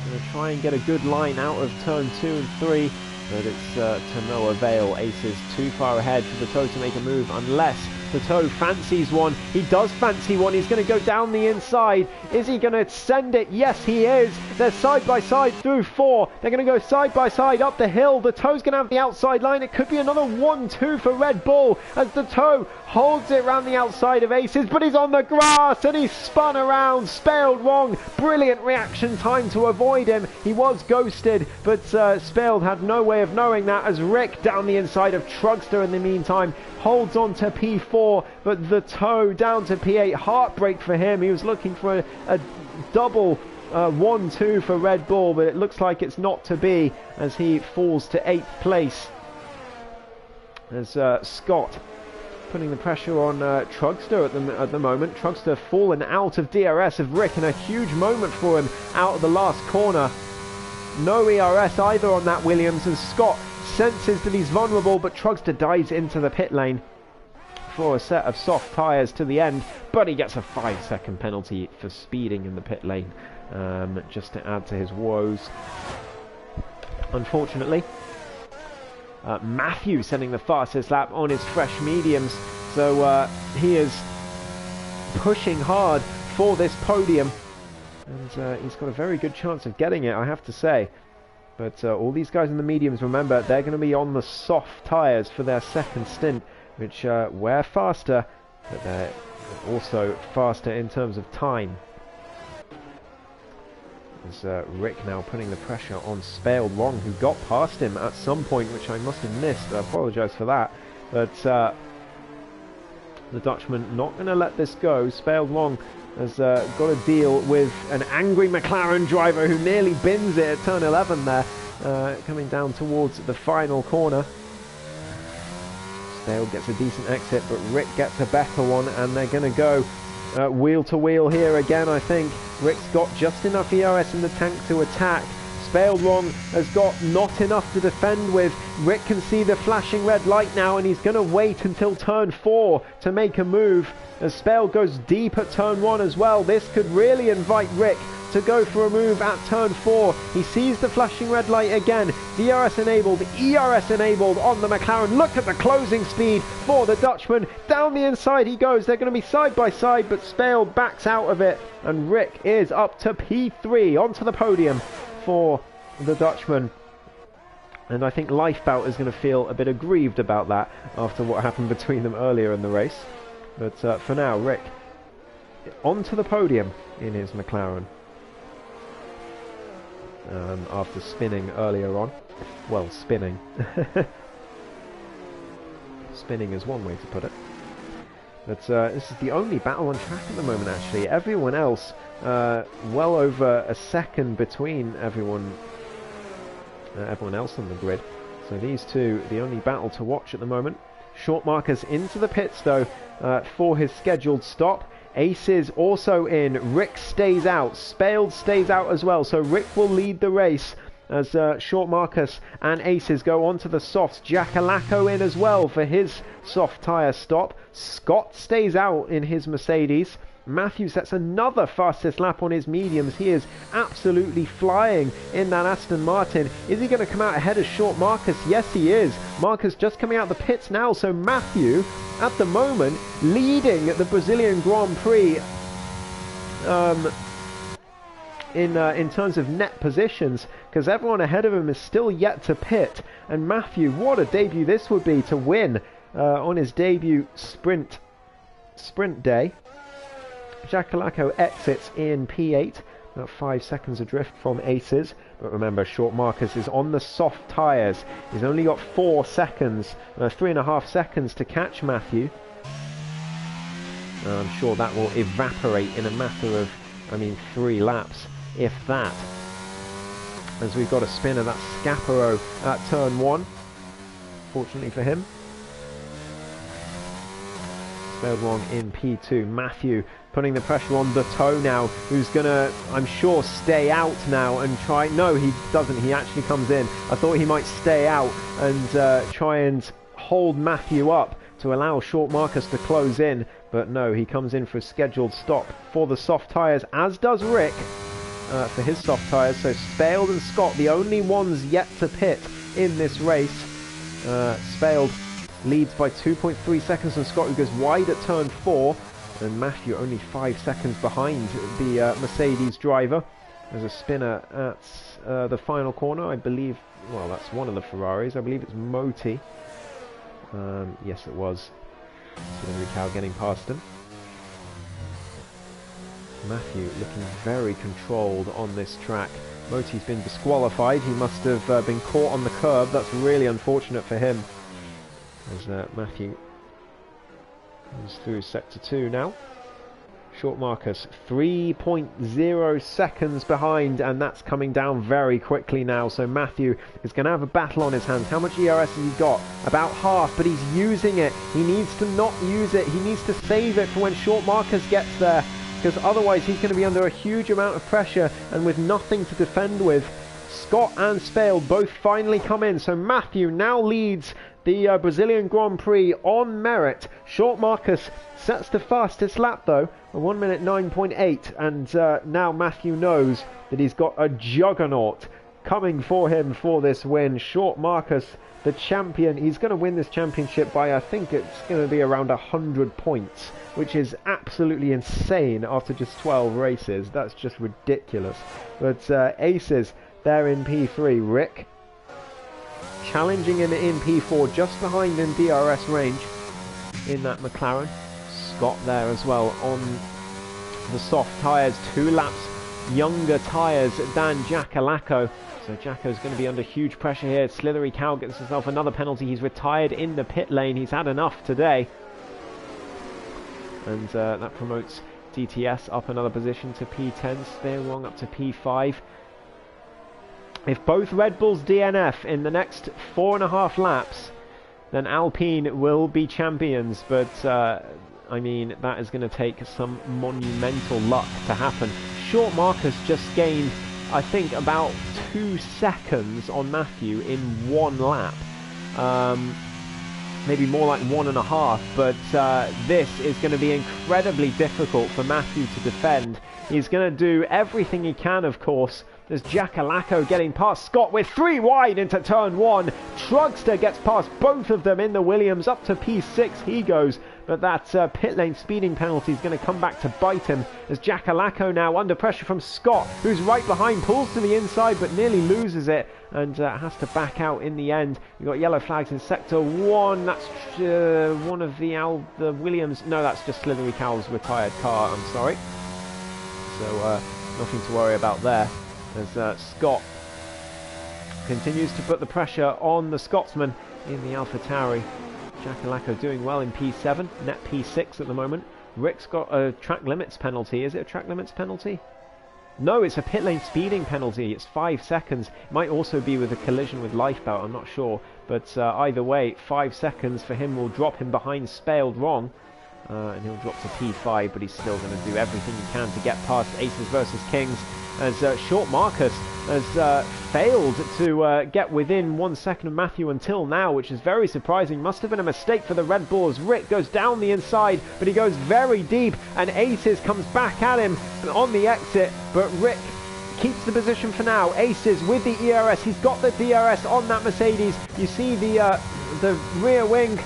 Going to try and get a good line out of turn 2 and 3, but it's to no avail. Aces too far ahead for the Toe to make a move unless The Toe fancies one. He does fancy one. He's going to go down the inside. Is he going to send it? Yes, he is. They're side by side through 4. They're going to go side by side up the hill. The Toe's going to have the outside line. It could be another 1-2 for Red Bull as the Toe holds it around the outside of Aces, but he's on the grass and he's spun around. Spaled wrong. Brilliant reaction time to avoid him. He was ghosted, but Spaled had no way of knowing that as Rick down the inside of Trugster in the meantime holds on to P4, but the Toe down to P8. Heartbreak for him. He was looking for a double 1-2 for Red Bull, but it looks like it's not to be as he falls to 8th place. As Scott putting the pressure on Trugster at the moment. Trugster fallen out of DRS of Rick, and a huge moment for him out of the last corner. No ERS either on that Williams, and Scott senses that he's vulnerable, but Trugster dives into the pit lane for a set of soft tyres to the end, but he gets a 5-second penalty for speeding in the pit lane, just to add to his woes. Unfortunately, Matthew sending the fastest lap on his fresh mediums, so he is pushing hard for this podium, and he's got a very good chance of getting it, I have to say. But all these guys in the mediums, remember, they're going to be on the soft tyres for their second stint, which wear faster, but they're also faster in terms of time. There's Rick now putting the pressure on Spaled Wrong, who got past him at some point, which I must have missed. I apologise for that. But the Dutchman not going to let this go. Spaled Wrong has got to deal with an angry McLaren driver who nearly bins it at turn 11 there, coming down towards the final corner. Spaled gets a decent exit, but Rick gets a better one, and they're going to go wheel to wheel here again, I think. Rick's got just enough ERS in the tank to attack. Spaled Wrong has got not enough to defend with. Rick can see the flashing red light now, and he's going to wait until turn 4 to make a move. As Spaled goes deep at turn 1 as well, this could really invite Rick to go for a move at turn 4. He sees the flashing red light again. DRS enabled, ERS enabled on the McLaren. Look at the closing speed for the Dutchman. Down the inside he goes. They're going to be side by side, but Spaled backs out of it, and Rick is up to P3 onto the podium for the Dutchman. And I think Lifebout is going to feel a bit aggrieved about that after what happened between them earlier in the race. But for now, Rick onto the podium in his McLaren. After spinning earlier on. Well, spinning. Spinning is one way to put it. But this is the only battle on track at the moment, actually. Everyone else, well over a second between everyone else on the grid. So these two, the only battle to watch at the moment. Short markers into the pits, though, for his scheduled stop. Aces also in. Rick stays out. Spaled stays out as well. So Rick will lead the race as Short Marcus and Aces go on to the softs. Jackalacco in as well for his soft tyre stop. Scott stays out in his Mercedes. Matthew sets another fastest lap on his mediums. He is absolutely flying in that Aston Martin. Is he going to come out ahead of Short Marcus? Yes, he is. Marcus just coming out the pits now, so Matthew, at the moment, leading the Brazilian Grand Prix in terms of net positions, because everyone ahead of him is still yet to pit. And Matthew, what a debut this would be to win on his debut sprint day. Jackalacco exits in P8, about 5 seconds adrift from Aces. But remember, Short Marcus is on the soft tyres. He's only got 4 seconds, 3.5 seconds to catch Matthew. I'm sure that will evaporate in a matter of, 3 laps, if that. As we've got a spin of that Scaparo at turn 1, fortunately for him. Spaled Wrong in P2. Matthew putting the pressure on the Toe now, who's gonna, I'm sure, stay out now and try. No, he doesn't. He actually comes in. I thought he might stay out and try and hold Matthew up to allow Short Marcus to close in, but no, he comes in for a scheduled stop for the soft tyres, as does Rick for his soft tyres. So Spaled and Scott, the only ones yet to pit in this race. Spaled leads by 2.3 seconds on Scott, who goes wide at turn 4. And Matthew only 5 seconds behind the Mercedes driver. There's a spinner at the final corner, I believe. Well, that's one of the Ferraris. I believe it's Moti. Yes, it was. Cylindrical Cow getting past him. Matthew looking very controlled on this track. Moti's been disqualified. He must have been caught on the curb. That's really unfortunate for him. As Matthew goes through sector 2 now. Short Marcus 3.0 seconds behind, and that's coming down very quickly now. So Matthew is going to have a battle on his hands. How much ERS has he got? About half, but he's using it. He needs to not use it. He needs to save it for when Short Marcus gets there, because otherwise he's going to be under a huge amount of pressure and with nothing to defend with. Scott and Spale both finally come in, so Matthew now leads the Brazilian Grand Prix on merit. Short Marcus sets the fastest lap though, a 1 minute 9.8, and now Matthew knows that he's got a juggernaut coming for him for this win. Short Marcus, the champion, he's going to win this championship by, I think it's going to be around 100 points, which is absolutely insane after just 12 races. That's just ridiculous. But Aces, they're in P3. Rick challenging in P4, just behind in DRS range in that McLaren. Scott there as well on the soft tyres, 2 laps younger tyres than Jackalacco. So Jacko's going to be under huge pressure here. Slithery Cow gets himself another penalty. He's retired in the pit lane. He's had enough today. And that promotes DTS up another position to P10. Steer wrong up to P5. If both Red Bulls DNF in the next 4.5 laps, then Alpine will be champions. But, I mean, that is going to take some monumental luck to happen. Short Marcus just gained, I think, about 2 seconds on Matthew in 1 lap. Maybe more like 1.5, but this is going to be incredibly difficult for Matthew to defend. He's going to do everything he can, of course. There's Jackalacco getting past Scott with 3 wide into turn 1. Trugster gets past both of them in the Williams. Up to P6 he goes. But that pit lane speeding penalty is going to come back to bite him, as Jackalacco now under pressure from Scott, who's right behind, pulls to the inside but nearly loses it and has to back out in the end. You've got yellow flags in sector 1. That's one of the Williams. No, that's just Slithery Cow's retired car, I'm sorry. So nothing to worry about there, as Scott continues to put the pressure on the Scotsman in the AlphaTauri. Jackalacco doing well in P7, net P6 at the moment. Rick's got a track limits penalty. Is it a track limits penalty? No, it's a pit lane speeding penalty. It's 5 seconds. It might also be with a collision with Lifebelt, I'm not sure. But either way, 5 seconds for him will drop him behind Spaled Wrong. And he'll drop to P5, but he's still going to do everything he can to get past Aces versus Kings, as Short Marcus has failed to get within 1 second of Matthew until now, which is very surprising. Must have been a mistake for the Red Bulls. Rick goes down the inside, but he goes very deep, and Aces comes back at him on the exit, but Rick keeps the position for now. Aces with the ERS. He's got the DRS on that Mercedes. You see the rear wing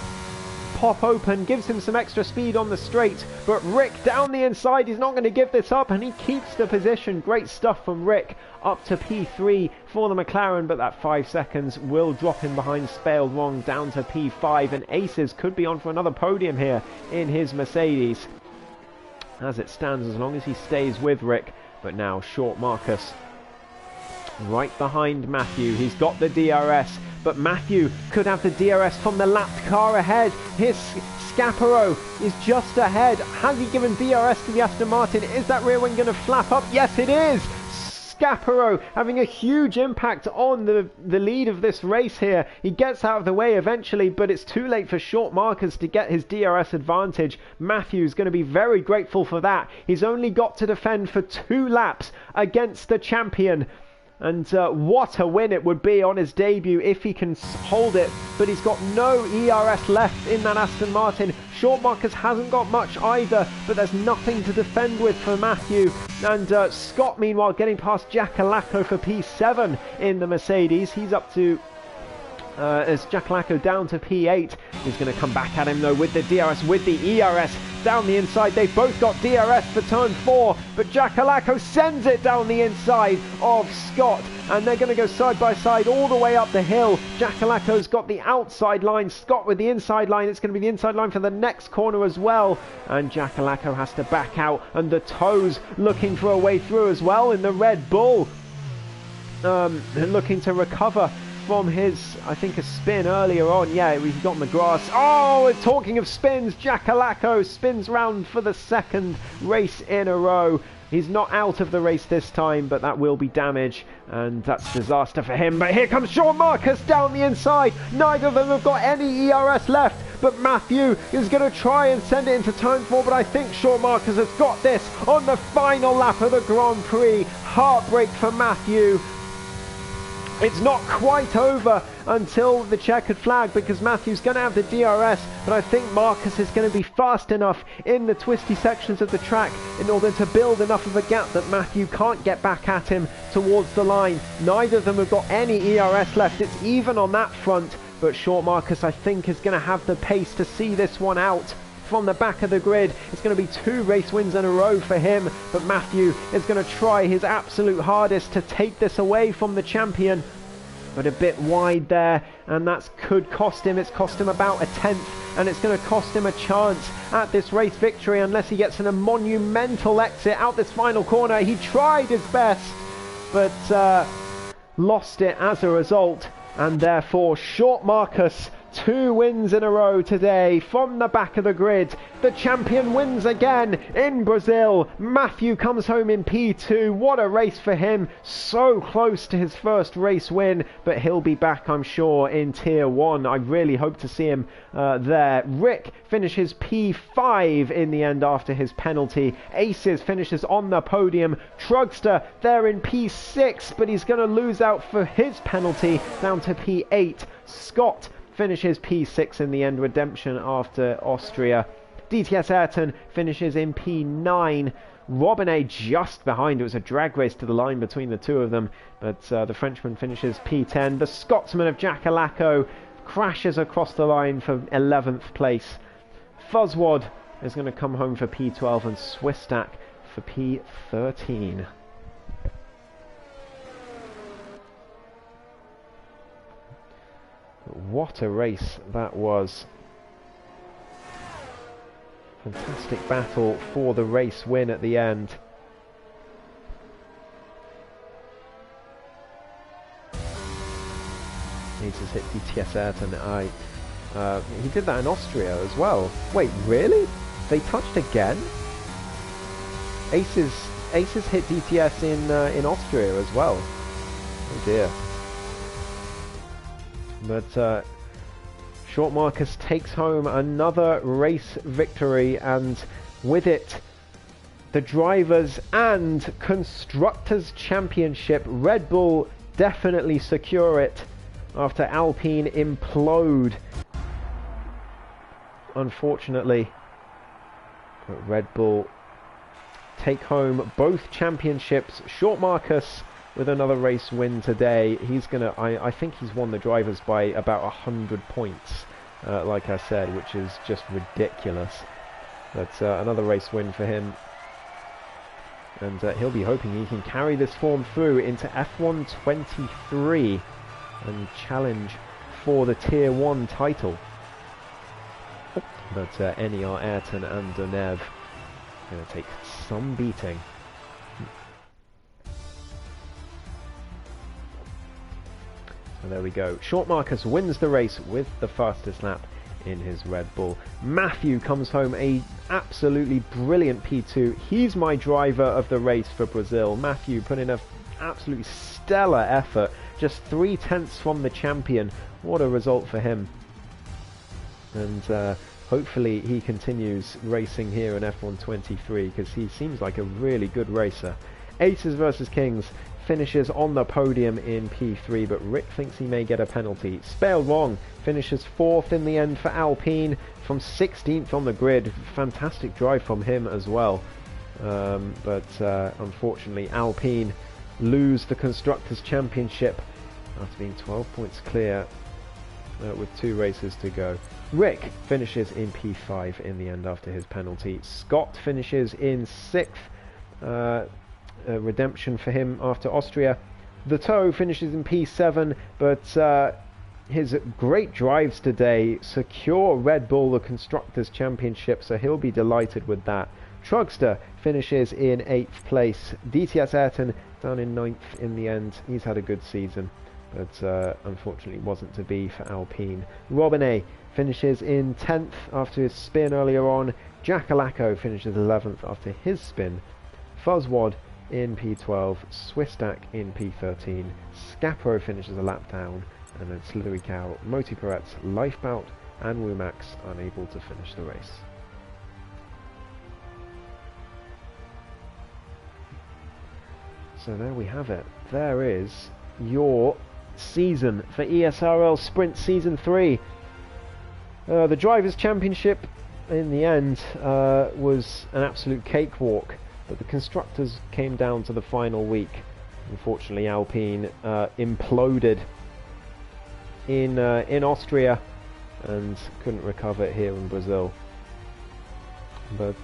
pop open, gives him some extra speed on the straight, but Rick down the inside, he's not going to give this up, and he keeps the position. Great stuff from Rick, up to P3 for the McLaren, but that 5 seconds will drop him behind Spaled Wrong down to P5, and Aces could be on for another podium here in his Mercedes as it stands, as long as he stays with Rick. But now Short Marcus right behind Matthew. He's got the DRS, but Matthew could have the DRS from the lapped car ahead. His Scaparo is just ahead. Has he given DRS to the Aston Martin? Is that rear wing going to flap up? Yes, it is! Scaparo having a huge impact on the lead of this race here. He gets out of the way eventually, but it's too late for Short Marcus to get his DRS advantage. Matthew's going to be very grateful for that. He's only got to defend for 2 laps against the champion. And what a win it would be on his debut if he can hold it. But he's got no ERS left in that Aston Martin. Short Marcus hasn't got much either, but there's nothing to defend with for Matthew. And Scott, meanwhile, getting past Jackalacco for P7 in the Mercedes. He's up to as Jakalako down to P8. He's going to come back at him though with the DRS, with the ERS down the inside. They've both got DRS for turn 4, but Jakalako sends it down the inside of Scott, and they're going to go side by side all the way up the hill. Jakalako's got the outside line, Scott with the inside line. It's going to be the inside line for the next corner as well, and Jakalako has to back out, and the toes looking for a way through as well in the Red Bull, looking to recover from his, I think, a spin earlier on. Yeah, we've got McGrath. Oh, talking of spins, Jakalako spins round for the second race in a row. He's not out of the race this time, but that will be damage, and that's disaster for him. But here comes Sean Marcus down the inside. Neither of them have got any ERS left, but Matthew is going to try and send it into turn 4, but I think Sean Marcus has got this on the final lap of the Grand Prix. Heartbreak for Matthew. It's not quite over until the checkered flag, because Matthew's going to have the DRS, but I think Marcus is going to be fast enough in the twisty sections of the track in order to build enough of a gap that Matthew can't get back at him towards the line. Neither of them have got any ERS left. It's even on that front, but Short Marcus, I think, is going to have the pace to see this one out from the back of the grid. It's going to be 2 race wins in a row for him, but Matthew is going to try his absolute hardest to take this away from the champion, but a bit wide there, and that could cost him. It's cost him about a 10th, and it's going to cost him a chance at this race victory unless he gets in a monumental exit out this final corner. He tried his best, but lost it as a result, and therefore Short Marcus, 2 wins in a row today from the back of the grid. The champion wins again in Brazil. Matthew comes home in P2. What a race for him. So close to his first race win, but he'll be back, I'm sure, in Tier 1. I really hope to see him there. Rick finishes P5 in the end after his penalty. Aces finishes on the podium. Trugster there in P6, but he's going to lose out for his penalty down to P8. Scott finishes P6 in the end, redemption after Austria. DTS Ayrton finishes in P9. Robinet just behind. It was a drag race to the line between the two of them, but the Frenchman finishes P10. The Scotsman of Jakalako crashes across the line for 11th place. Fuzzwad is going to come home for P12, and Swistak for P13. What a race that was. Fantastic battle for the race win at the end. Aces hit DTS Ayrton. He did that in Austria as well. Wait, really? They touched again? Aces hit DTS in Austria as well. Oh dear. But Short Marcus takes home another race victory, and with it the Drivers' and Constructors' Championship. Red Bull definitely secure it after Alpine implode, unfortunately. But Red Bull take home both championships. Short Marcus with another race win today. He's gonna, I think he's won the Drivers by about 100 points, like I said, which is just ridiculous. But another race win for him, and he'll be hoping he can carry this form through into F1 23 and challenge for the Tier 1 title. But NER, Ayrton and Deneuve going to take some beating. So there we go. Short Marcus wins the race with the fastest lap in his Red Bull. Matthew comes home a absolutely brilliant P2. He's my driver of the race for Brazil. Matthew put in a absolutely stellar effort, just 3/10 from the champion. What a result for him. And hopefully he continues racing here in F1 23, because he seems like a really good racer. Aces versus Kings finishes on the podium in P3, but Rick thinks he may get a penalty. Spelled wrong finishes 4th in the end for Alpine from 16th on the grid. Fantastic drive from him as well. But unfortunately Alpine lose the Constructors' Championship after being 12 points clear with 2 races to go. Rick finishes in P5 in the end after his penalty. Scott finishes in 6th. Redemption for him after Austria. The Toe finishes in P7, but his great drives today secure Red Bull the Constructors' Championship, so he'll be delighted with that. Trugster finishes in 8th place. DTS Ayrton down in 9th in the end. He's had a good season, but unfortunately wasn't to be for Alpine. Robinet finishes in 10th after his spin earlier on. Jackalacco finishes 11th after his spin. Fuzzwad in P12. Swisstack in P13. Scapro finishes a lap down, and then Slithery Cow, Moti Peretz, Lifebout and Wumax unable to finish the race. So there we have it. There is your season for ESRL Sprint Season 3. The Drivers' Championship in the end was an absolute cakewalk, but the Constructors came down to the final week. Unfortunately, Alpine imploded in Austria and couldn't recover it here in Brazil. But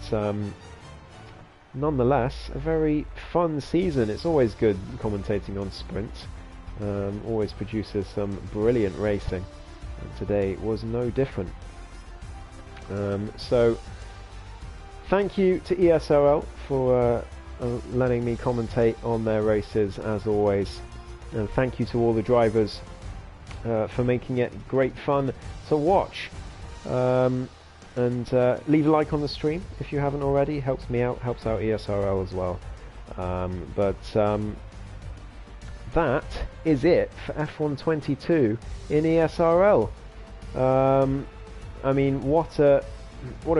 nonetheless, a very fun season. It's always good commentating on sprints. Always produces some brilliant racing, and today was no different. So thank you to ESRL for letting me commentate on their races as always, and thank you to all the drivers for making it great fun to watch. And leave a like on the stream if you haven't already. Helps me out, helps out ESRL as well. That is it for F122 in ESRL. I mean, what a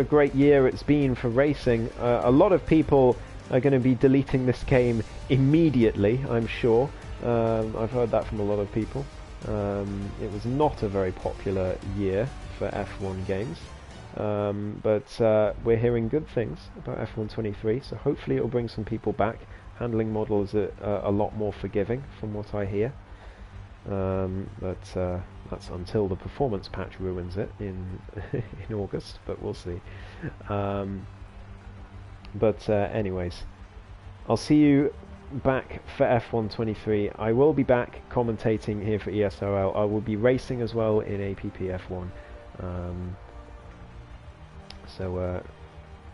great year it's been for racing. A lot of people are going to be deleting this game immediately, I'm sure. I've heard that from a lot of people. It was not a very popular year for F1 games. But we're hearing good things about F123, so hopefully it'll bring some people back. Handling model is a lot more forgiving from what I hear, but that's until the performance patch ruins it in in August, but we'll see. Anyways, I'll see you back for F123. I will be back commentating here for ESRL. I will be racing as well in APP F1. So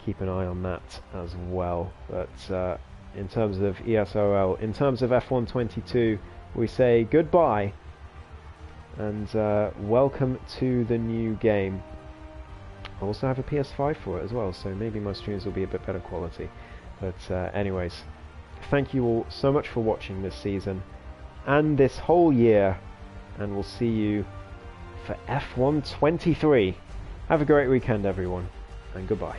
keep an eye on that as well. But in terms of ESRL, in terms of F122, we say goodbye and welcome to the new game. I also have a PS5 for it as well, so maybe my streams will be a bit better quality. But anyways, thank you all so much for watching this season and this whole year, and we'll see you for F123. Have a great weekend, everyone, and goodbye.